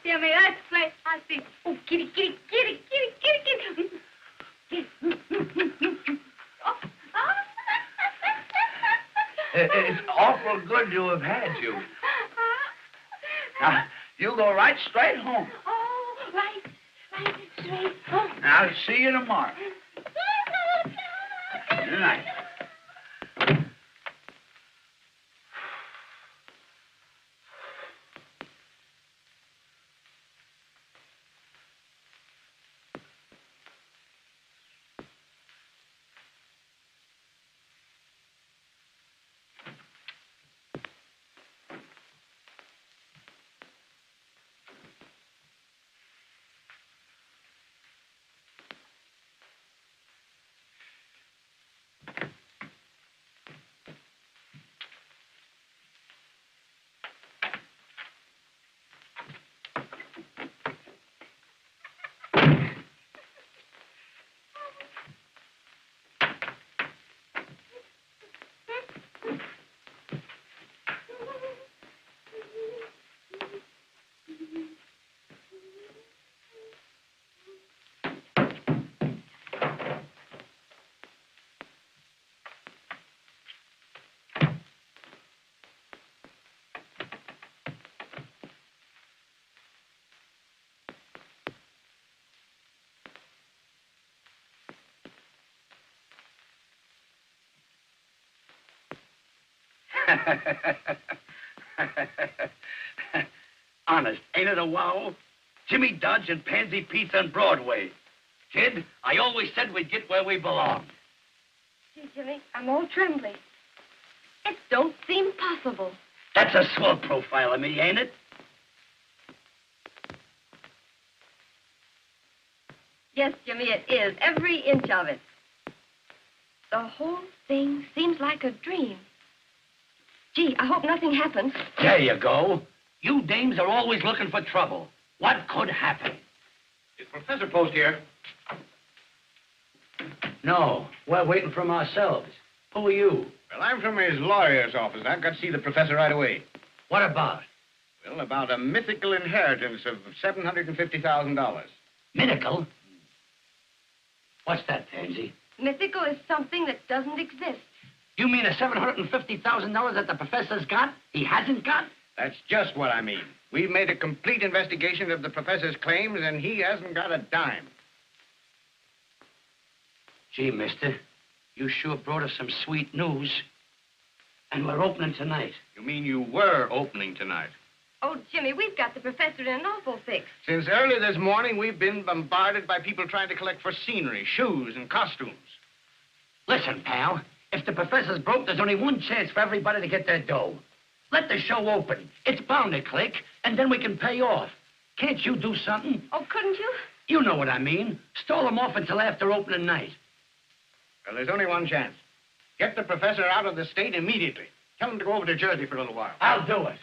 E: Timmy, let's play Hussy. Oh, kitty.
C: It's awful good to have had you. Now, you go right straight home.
E: Oh, right straight home.
C: I'll see you tomorrow. Good night.
D: Honest, ain't it a wow? Jimmy Dodge and Pansy Pete's on Broadway. Kid, I always said we'd get where we belong.
H: Gee, Jimmy, I'm all trembling. It don't seem possible.
D: That's a swell profile of me, ain't it?
H: Yes, Jimmy, it is. Every inch of it. The whole thing seems like a dream. Gee, I hope nothing happens.
D: There you go. You dames are always looking for trouble. What could happen?
C: Is Professor Post here?
D: No, we're waiting from ourselves. Who are you?
J: Well, I'm from his lawyer's office. I've got to see the professor right away.
D: What about?
J: Well, about a mythical inheritance of $750,000.
D: Mythical? What's that, Pansy?
H: Mythical is something that doesn't exist.
D: You mean the $750,000 that the professor's got, he hasn't got?
J: That's just what I mean. We've made a complete investigation of the professor's claims, and he hasn't got a dime.
D: Gee, mister, you sure brought us some sweet news. And we're opening tonight.
J: You mean you were opening tonight?
H: Oh, Jimmy, we've got the professor in an awful fix.
J: Since early this morning, we've been bombarded by people trying to collect for scenery, shoes, and costumes.
D: Listen, pal, if the professor's broke, there's only one chance for everybody to get their dough. Let the show open. It's bound to click, and then we can pay off. Can't you do something?
H: Oh, couldn't you?
D: You know what I mean. Stall them off until after opening night.
J: Well, there's only one chance. Get the professor out of the state immediately. Tell him to go over to Jersey for a little while.
D: I'll do it.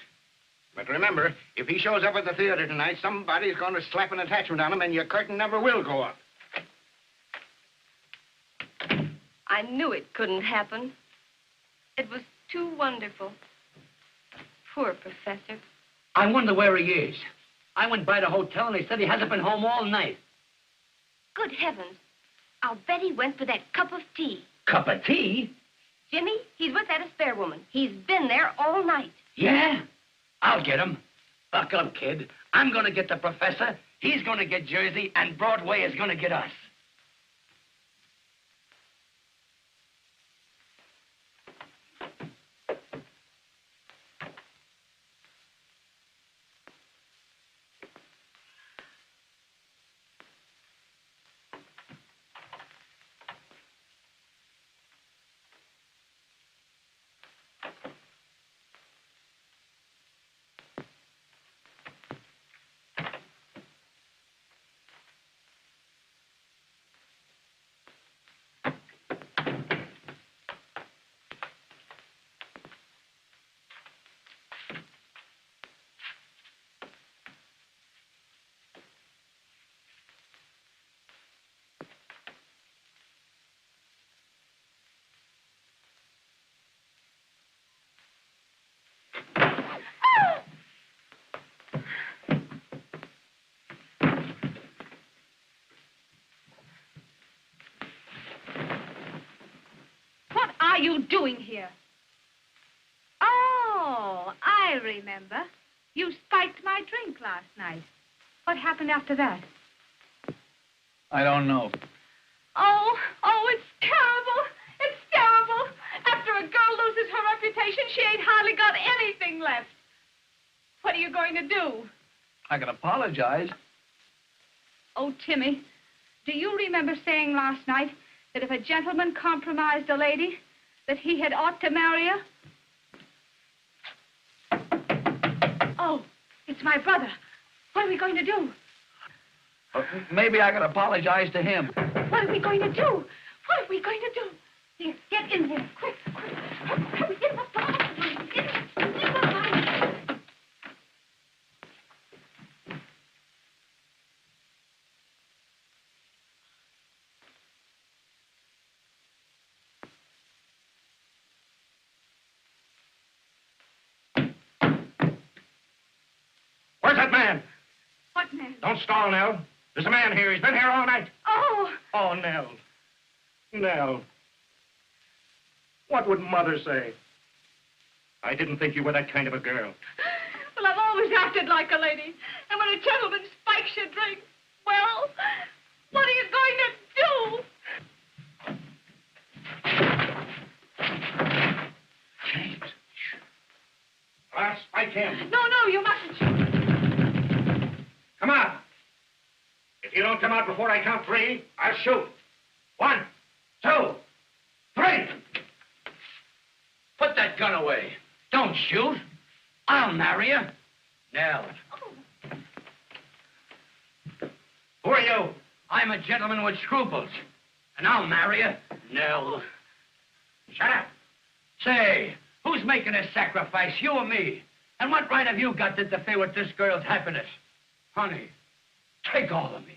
J: But remember, if he shows up at the theater tonight, somebody's going to slap an attachment on him, and your curtain never will go up.
H: I knew it couldn't happen. It was too wonderful. Poor professor.
D: I wonder where he is. I went by the hotel, and they said he hasn't been home all night.
H: Good heavens. I'll bet he went for that cup of tea.
D: Cup of tea?
H: Jimmy, he's with that spare woman. He's been there all night.
D: Yeah? I'll get him. Buck up, kid. I'm going to get the professor. He's going to get Jersey, and Broadway is going to get us.
E: What are you doing here? Oh, I remember. You spiked my drink last night. What happened after that?
K: I don't know.
E: Oh, it's terrible. It's terrible. After a girl loses her reputation, she ain't hardly got anything left. What are you going to do?
K: I can apologize.
E: Oh, Timmy, do you remember saying last night that if a gentleman compromised a lady, that he had ought to marry her? Oh, it's my brother. What are we going to do?
K: Maybe I can apologize to him.
E: What are we going to do? What are we going to do? Here, get in here. Quick, quick. Hurry, get in the bathroom. Get in the bathroom.
B: Where's that man?
E: What man?
B: Don't stall, Nell. There's a man here. He's been here all night.
E: Oh,
B: Oh, Nell. Nell. What would Mother say? I didn't think you were that kind of a girl.
E: well, I've always acted like a lady. And when a gentleman spikes your drink, well, what are you going to do?
D: James.
J: like him.
E: No, you mustn't shoot.
J: Come out. If you don't come out before I count 3, I'll shoot. 1, 2, 3.
D: Put that gun away. Don't shoot. I'll marry you. Nell.
J: Who are you?
D: I'm a gentleman with scruples. And I'll marry you. Nell.
J: Shut up.
D: Say, who's making this sacrifice, you or me? And what right have you got to interfere with this girl's happiness? Honey, take all of me.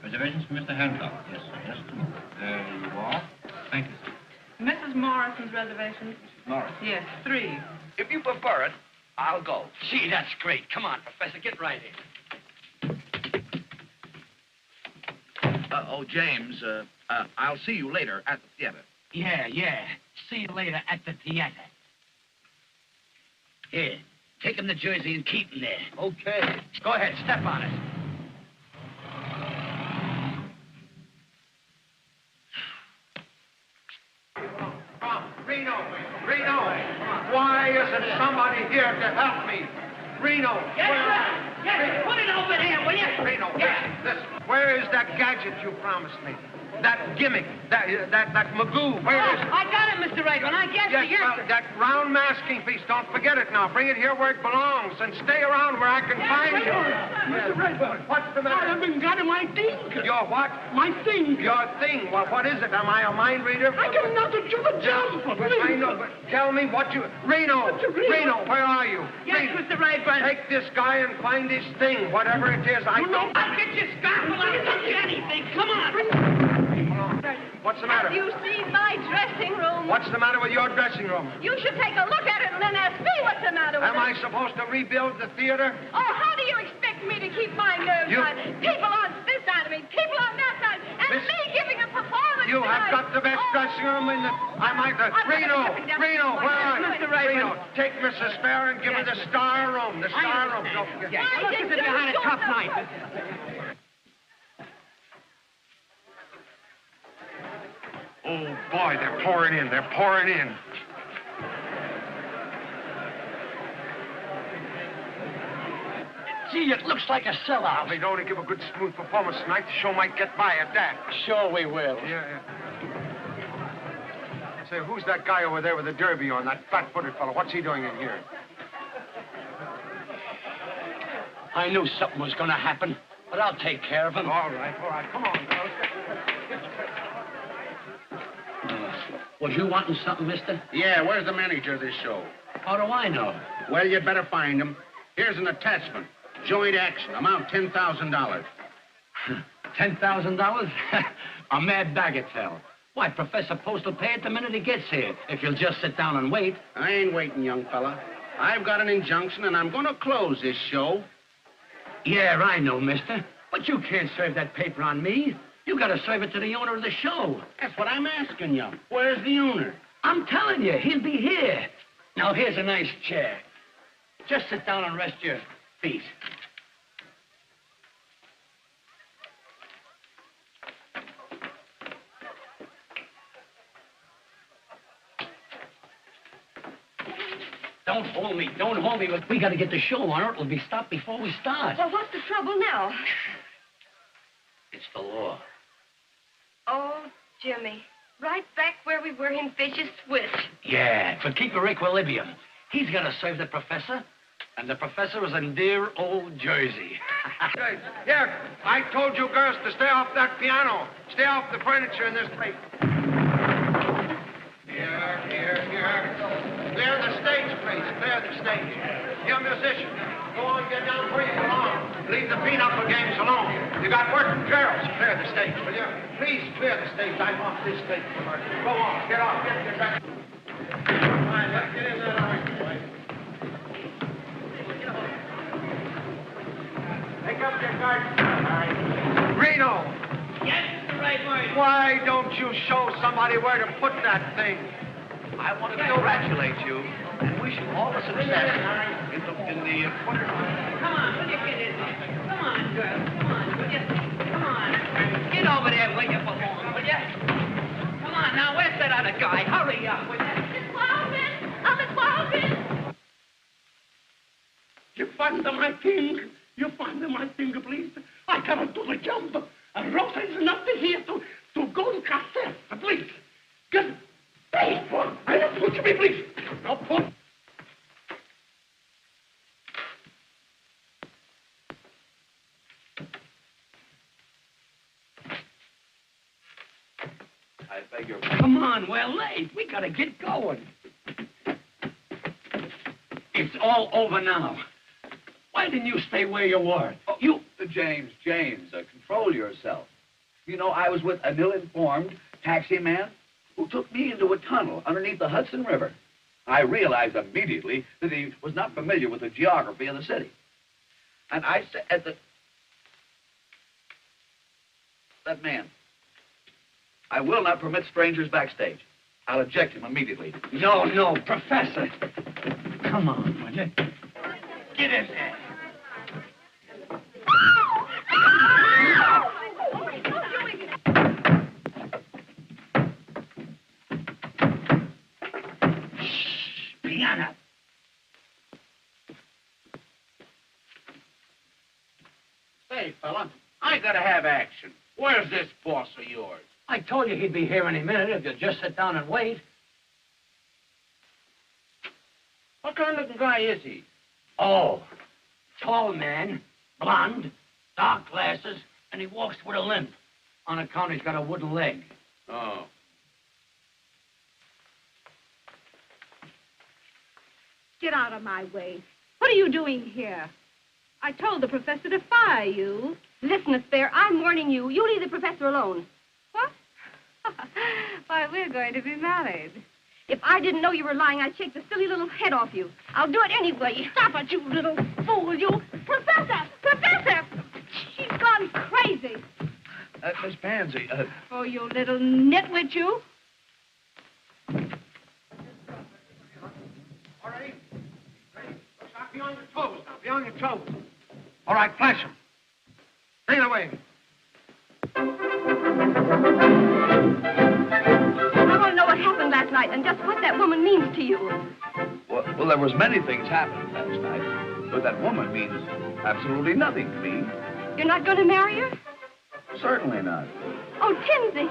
L: Reservations for Mr. Hancock. Yes, sir. Just a moment. There you are. Thank you, sir.
F: Mrs. Morrison's reservations?
L: Morris.
F: Yes, 3.
C: If you prefer it, I'll go.
D: Gee, that's great. Come on, Professor, get right in.
C: James, I'll see you later at the theater.
D: Yeah. See you later at the theater. Here, take him to Jersey and Keaton there.
K: Okay.
D: Go ahead, step on it.
I: Reno, why isn't somebody here to help me? Reno,
D: Yes, put it over here, will you?
I: Reno, listen, where is that gadget you promised me? That gimmick, that Magoo, where is it?
F: I got it, Mr. Rayburn. I guess
I: That round masking piece, don't forget it now. Bring it here where it belongs and stay around where I can find you.
G: Mr. Rayburn.
I: What's the matter?
G: I haven't got my thing.
I: Your what?
G: My thing.
I: Your thing. Well, what is it? Am I a mind reader?
G: I got enough to do the job.
I: I know, but tell me what you... Reno, where are you?
F: Yes, Mr. Rayburn.
I: Take this guy and find his thing, whatever it is. I don't...
F: I'll get your scarf and I'll get you anything. Come on.
I: What's the matter?
E: Have you seen my dressing room?
I: What's the matter with your dressing room?
E: You should take a look at it and then ask me what's the matter with
I: Am I supposed to rebuild the theater?
E: Oh, how do you expect me to keep my nerves on? People on this side of me, people on that side, and me giving a performance
I: You have
E: tonight.
I: got the best dressing room in the... Reno, where are you?
F: Mr. Rayburn.
I: Reno, take Mrs. Fair and give her the star room. The star room. Don't forget.
F: Look as if you had a tough night.
I: Oh, boy, they're pouring in. They're pouring in.
D: Gee, it looks like a sellout.
I: If they don't give a good, smooth performance tonight, the show might get by at that.
D: Sure we will.
I: Yeah. Say, who's that guy over there with the derby on, that flat-footed fellow? What's he doing in here?
D: I knew something was going to happen, but I'll take care of him.
I: All right. Come on, girls.
D: Was you wanting something, mister?
J: Yeah, where's the manager of this show?
D: How do I know?
J: Well, you'd better find him. Here's an attachment. Joint action, amount $10,000.
D: $10,000? A mad bagatelle. Why, Professor Post will pay it the minute he gets here, if you'll just sit down and wait.
J: I ain't waiting, young fella. I've got an injunction, and I'm going to close this show.
D: Yeah, I know, mister. But you can't serve that paper on me. You gotta serve it to the owner of the show.
J: That's what I'm asking you. Where's the owner?
D: I'm telling you, he'll be here. Now, here's a nice chair. Just sit down and rest your feet. Don't hold me. Look, we gotta get the show on or it'll be stopped before we start.
H: Well, what's the trouble now?
D: It's the law.
H: Oh, Jimmy. Right back where we were in Fish's Switch.
D: Yeah, to keep her equilibrium. He's got to serve the professor, and the professor is in dear old Jersey.
I: Here, I told you girls to stay off that piano. Stay off the furniture in this place. Here. Clear the stage, please. Clear the stage. You musician, go on, get down where you belong. Leave the pinochle games alone. You got working girls. Clear the stage, will you? Please clear the stage. I'm off this stage. Go on, get off. Get your back. All right, let's get in that argument, boy. Take up your guard. All right. Reno.
F: Yes, right word.
I: Why don't you show somebody where to put that thing?
C: I want to congratulate you and wish you all the success in the quarter.
D: Come on, will you get in there? Come on, girl. Come on, will you? Come on. Get over there where you belong, will you? Come on, now, where's that other guy? Hurry up, will you?
E: Miss Walton!
G: You find my thing. You find my thing, please. I cannot do the jump. A rope is nothing here to go to cassette, please. Get please, Paul. I don't push me, please. No, Paul.
C: I beg your
D: Come on, we're late. We gotta get going. It's all over now. Why didn't you stay where you were?
C: Oh, James, control yourself. You know, I was with an ill-informed taxi man who took me into a tunnel underneath the Hudson River. I realized immediately that he was not familiar with the geography of the city. And I said that man, I will not permit strangers backstage. I'll eject him immediately.
D: No, Professor. Come on, will you? Get in there. Piano.
J: Say, fella, I gotta have action. Where's this boss of yours?
D: I told you he'd be here any minute if you'd just sit down and wait.
J: What kind of guy is he?
D: Oh, tall man, blonde, dark glasses, and he walks with a limp. On account he's got a wooden leg.
J: Oh.
E: Get out of my way. What are you doing here? I told the professor to fire you.
H: Listen, Miss Bear, I'm warning you. You leave the professor alone.
E: What? Why, we're going to be married.
H: If I didn't know you were lying, I'd shake the silly little head off you. I'll do it anyway.
E: Stop it, you little fool, you. Professor! Professor! She's gone crazy.
C: Miss Pansy,
E: Oh, you little nitwit, you.
I: All right. Stop, be on your toes now. Be on your toes. All right, flash him. Bring it away.
H: I want to know what happened last night and just what that woman means to you.
C: well, there was many things happened last night, but that woman means absolutely nothing to me.
H: You're not going to marry her?
C: Certainly not.
H: Oh, Timothy.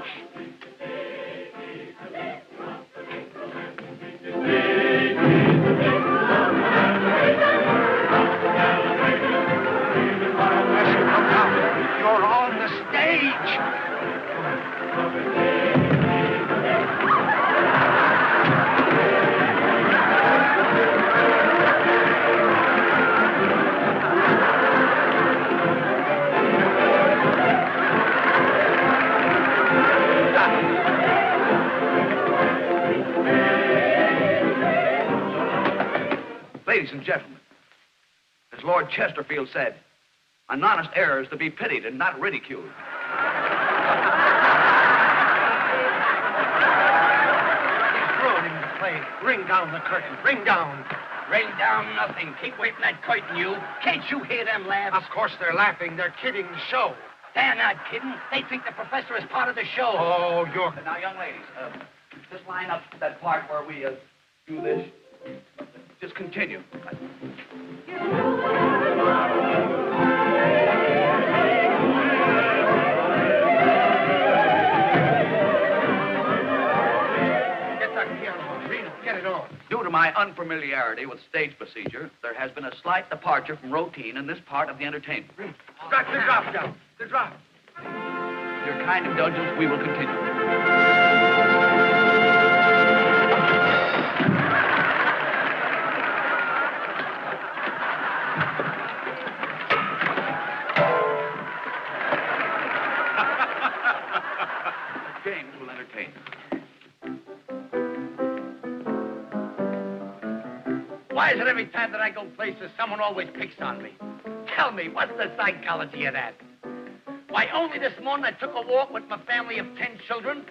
I: You're on the stage.
C: Ladies and gentlemen, as Lord Chesterfield said, an honest error is to be pitied and not ridiculed.
I: He's ruining the play. Ring down the curtain. Ring down.
D: Ring down nothing. Keep away from that curtain, you. Can't you hear them laugh?
I: Of course they're laughing. They're kidding the show.
D: They're not kidding. They think the professor is part of the show.
I: Oh, you're...
C: Now, young ladies, just line up that part where we do this. Just continue.
I: Get it on.
C: Due to my unfamiliarity with stage procedure, there has been a slight departure from routine in this part of the entertainment.
I: The drop down. The drop.
C: With your kind indulgence, we will continue.
G: Why is it every time that I go places, someone always picks on me? Tell me, what's the psychology of that? Why, only this morning I took a walk with my family of 10 children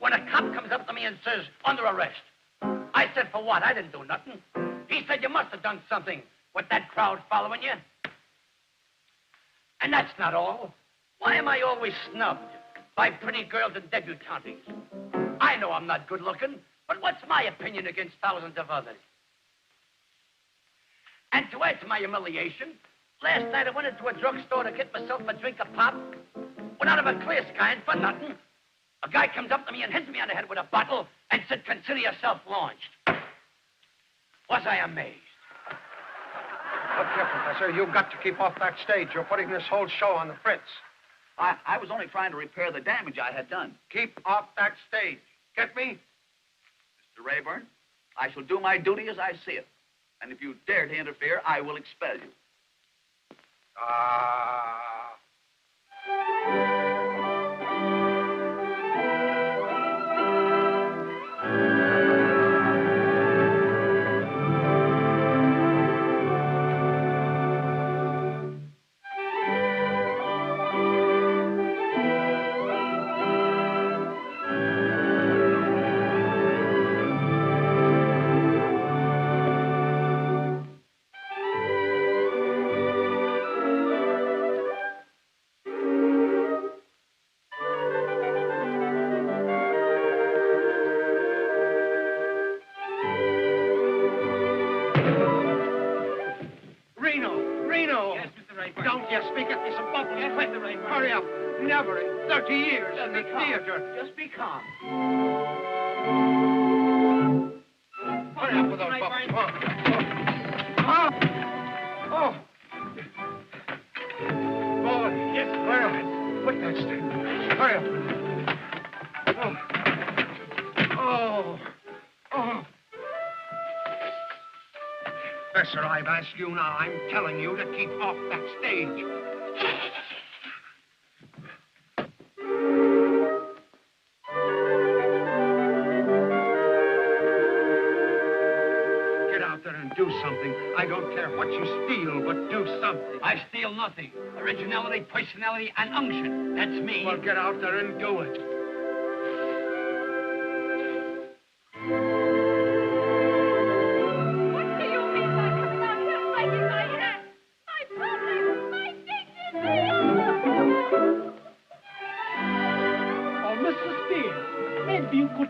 G: when a cop comes up to me and says, under arrest. I said, for what? I didn't do nothing. He said, you must have done something with that crowd following you. And that's not all. Why am I always snubbed by pretty girls and debutantes? I know I'm not good looking, but what's my opinion against thousands of others? And to add to my humiliation, last night I went into a drugstore to get myself a drink of pop. Went out of a clear sky and for nothing. A guy comes up to me and hits me on the head with a bottle and said, consider yourself launched. Was I amazed?
I: Look here, Professor, you've got to keep off that stage. You're putting this whole show on the fritz.
C: I was only trying to repair the damage I had done.
I: Keep off that stage. Get me?
C: Mr. Rayburn, I shall do my duty as I see it. And if you dare to interfere, I will expel you.
I: Don't you speak at me some bubbles. Hurry up. Never in 30 years in the theater.
D: Just be calm.
I: Hurry up with those bubbles. Oh. Boy. Yes. Hurry up. Put that stick. Hurry up. Oh. Professor, I've asked you now. I'm telling you to keep off that stage. Get out there and do something. I don't care what you steal, but do something.
G: I steal nothing. Originality, personality, and unction. That's me.
I: Well, get out there and do it.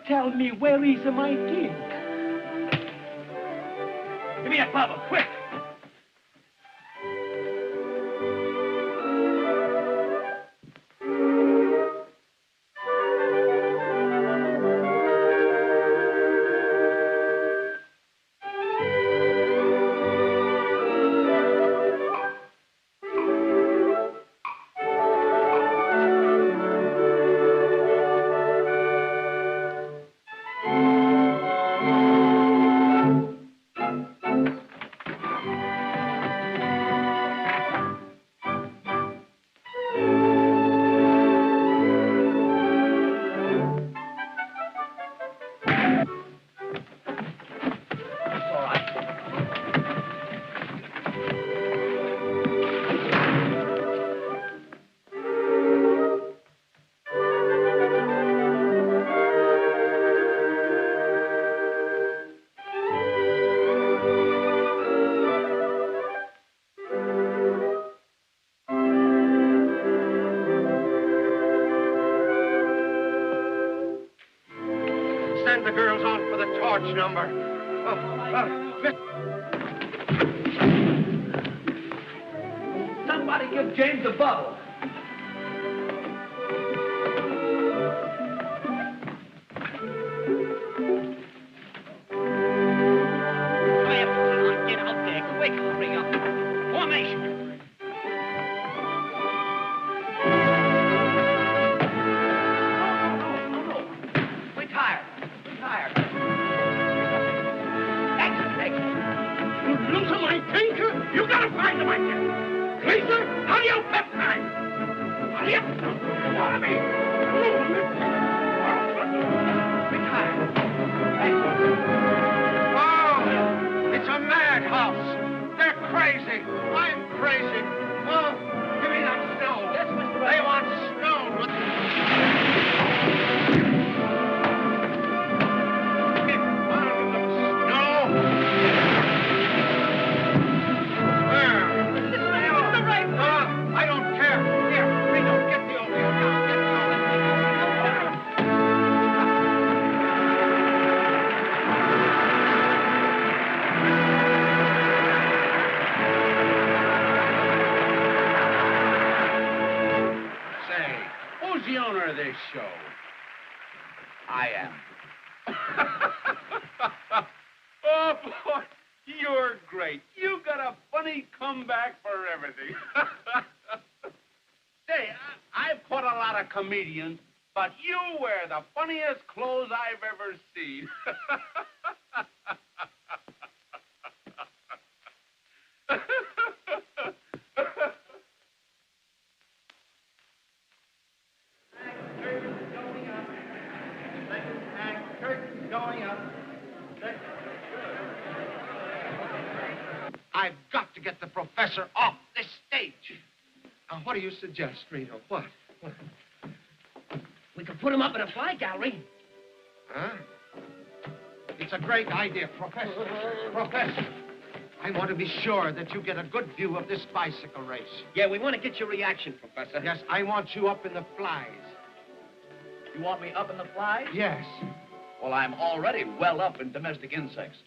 F: Tell me, where is my king?
G: Give me that bottle, quick!
I: Send the girls on for the torch number.
G: Somebody give James a bottle.
D: Get out there, quick, hurry up. Formation.
F: You gotta find him, I guess. Lisa, how do you pep time? Hurry up. Follow me.
I: Oh, it's a madhouse. crazy. I'm crazy. Oh, give me that snow.
D: Yes, Mr.
I: They
D: Ray.
I: want snow. I don't care. Here, Reno, get the old man now. Get the old man.
F: Say, who's the owner of this show?
C: I am.
F: Oh, boy, you're great. You got a funny comeback for everything. Say, I've caught a lot of comedians, but you wear the funniest clothes I've ever seen.
I: I've got to get the professor off this stage. Now, what do you suggest, Reno? What?
D: We could put him up in a fly gallery.
I: Huh? It's a great idea, Professor. Professor, I want to be sure that you get a good view of this bicycle race.
D: Yeah, we want to get your reaction, Professor.
I: Yes, I want you up in the flies.
C: You want me up in the flies?
I: Yes.
C: Well, I'm already well up in domestic insects.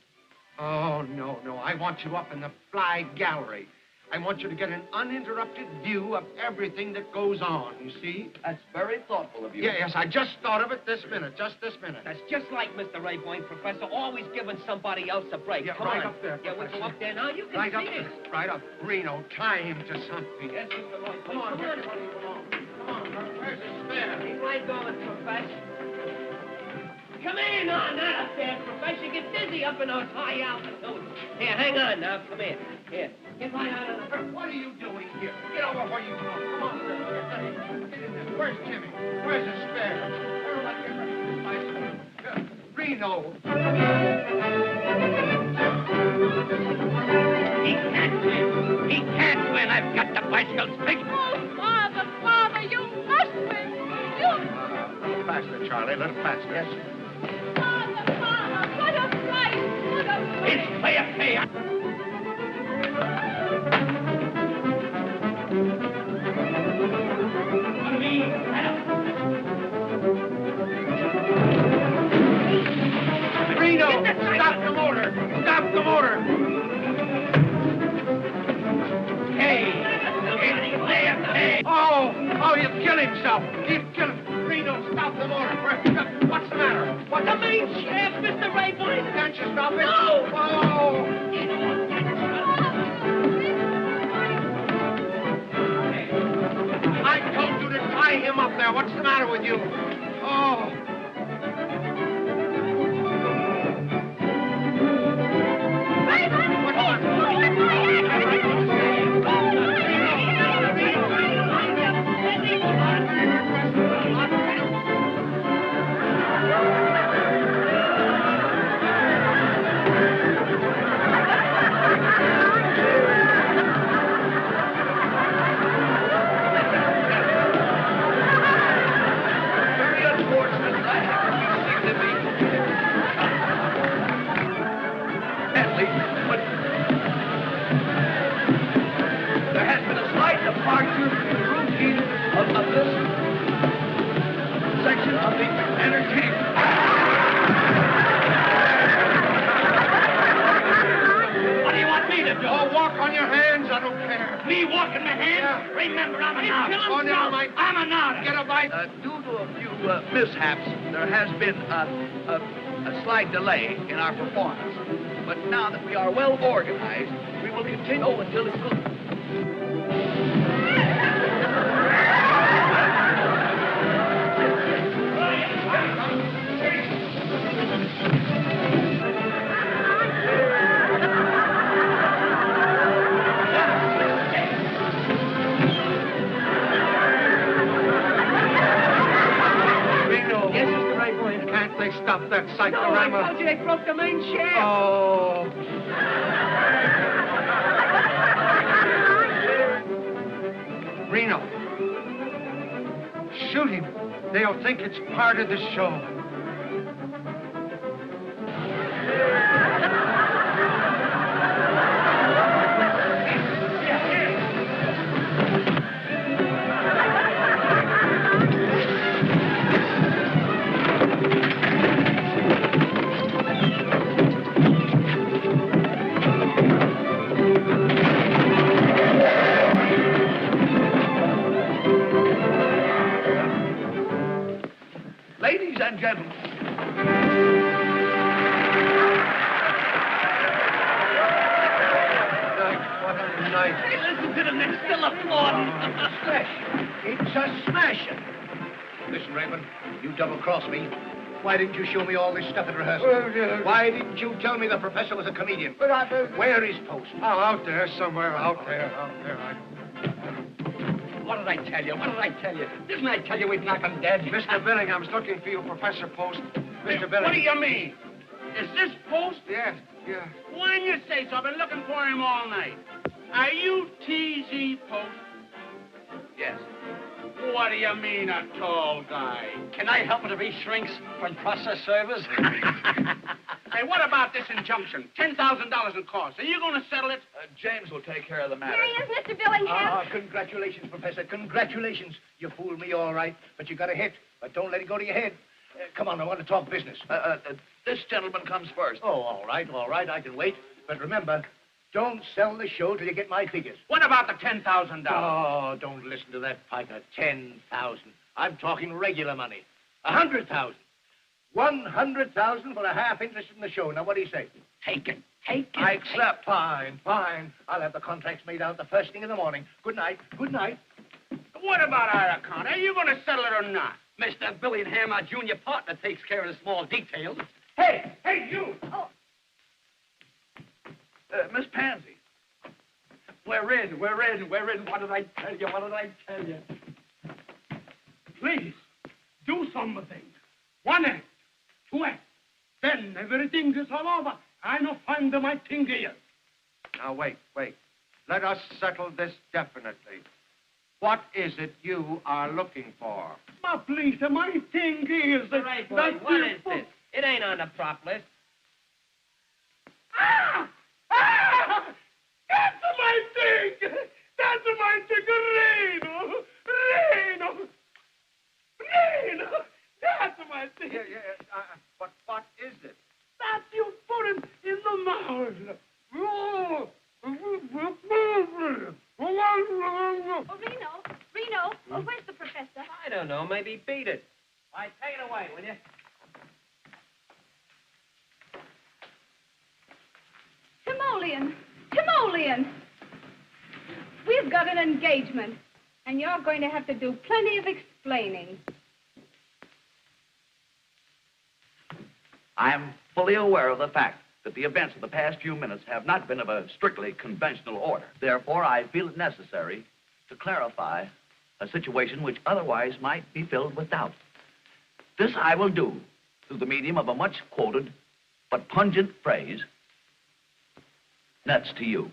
I: Oh, no, no. I want you up in the fly gallery. I want you to get an uninterrupted view of everything that goes on, you see?
C: That's very thoughtful of you.
I: Yeah, yes, I just thought of it this minute, just this minute.
D: That's just like Mr. Rayburn, Professor, always giving somebody else a break.
I: Yeah,
D: Come
I: right
D: on.
I: up there,
D: Yeah, we'll
I: Professor.
D: go up there now. You can
I: Right
D: see
I: up
D: this.
I: there. Right up. Reno, tie him to something.
D: Yes, Mr. Rayburn.
I: Come on, everybody, come on. Come on, where's the spare?
D: He's right going, Professor. Come in on that up there, Professor. Get dizzy up in those high altitudes. Here, hang on now. Come here. Here. Get right out of the...
I: What are you doing here? Get over where you belong. Come on, sir. Get in there. Where's Jimmy? Where's the spare? Everybody get ready for this bicycle. Reno.
G: He can't win. He can't win. I've got the bicycle's fixed.
E: Oh, Father, Father, you must win. You...
I: A little faster, Charlie. A little faster. Yes.
E: Father, Father, what a fight. What a fight.
G: It's fair pay.
I: Reno, stop the motor. Stop the motor.
G: Hey!
I: Oh, he'll kill himself. He'll kill him. Reno, stop the motor. What's the matter? What's
D: The main shaft, Mr. Rayburn.
I: Can't you stop it?
D: No!
I: Oh! I told you to tie him up there. What's the matter with you? Oh.
C: Departure from the routine of this section of the entertainment.
G: What do you want me to do?
I: Oh, walk on your hands. I don't care.
G: Me walking my hands?
I: Yeah.
G: Remember, I'm an artist.
I: Oh, never mind.
G: I'm an artist.
I: Get a bite.
C: Due to a few mishaps, there has been a slight delay in our performance. But now that we are well organized, we will continue until it's good.
I: Yes, Mr. Rayburn. Can't they stop that cyclorama?
D: No, I told you they broke the main shaft.
I: Oh. Reno. Shoot him. They'll think it's part of the show.
C: Ladies and gentlemen.
I: What a night.
G: Hey, listen to them. They're still applauding.
M: It's a smasher. Listen, Raymond, you double-crossed me. Why didn't you show me all this stuff at rehearsal? Why didn't you tell me the professor was a comedian? Where is Post?
I: Oh, out there somewhere, out there.
G: What did I tell you? What did I tell you? Didn't I tell you we'd knock him dead?
I: Mr. Billingham's looking for you, Professor Post. Mr. Billingham.
F: What do you mean? Is this Post?
I: Yes.
F: Why didn't you say so? I've been looking for him all night. Are you T.Z. Post?
C: Yes.
F: What do you mean, a tall guy?
G: Can I help it if he shrinks from process servers?
F: Hey, what about this injunction? $10,000 in costs. Are you going to settle it?
C: James will take care of the matter.
E: Here he is, Mr. Billingham.
M: Congratulations, Professor. Congratulations. You fooled me all right, but you got a hit. But don't let it go to your head. Come on, I want to talk business.
C: This gentleman comes first.
M: Oh, all right. I can wait. But remember, don't sell the show till you get my figures.
F: What about the $10,000?
M: Oh, don't listen to that piker. 10,000. I'm talking regular money. 100,000. 100,000 for a half interest in the show. Now, what do you say?
G: Take it.
M: I accept. Fine. I'll have the contracts made out the first thing in the morning. Good night.
F: What about our account? Are you going to settle it or not?
G: Mr. Billingham, our junior partner, takes care of the small details.
F: Hey, you!
E: Oh,
C: Miss Pansy.
G: We're in. What did I tell you?
F: Please, do something. One act, two acts. Then everything is all over. I no find my thing here.
I: Now, wait. Let us settle this definitely. What is it you are looking for?
F: Please, my thing is...
A: Right, boy, what is this? It ain't on the prop list.
F: That's my thing! Reno! That's my thing!
I: But what is it?
F: That you put it in the mouth.
E: Reno, where's the professor?
A: I don't know. Maybe he beat it. All right, take it away, will you?
E: Timoleon. We've got an engagement, and you're going to have to do plenty of explaining.
C: I am fully aware of the fact that the events of the past few minutes have not been of a strictly conventional order. Therefore, I feel it necessary to clarify a situation which otherwise might be filled with doubt. This I will do through the medium of a much quoted but pungent phrase, nuts to you.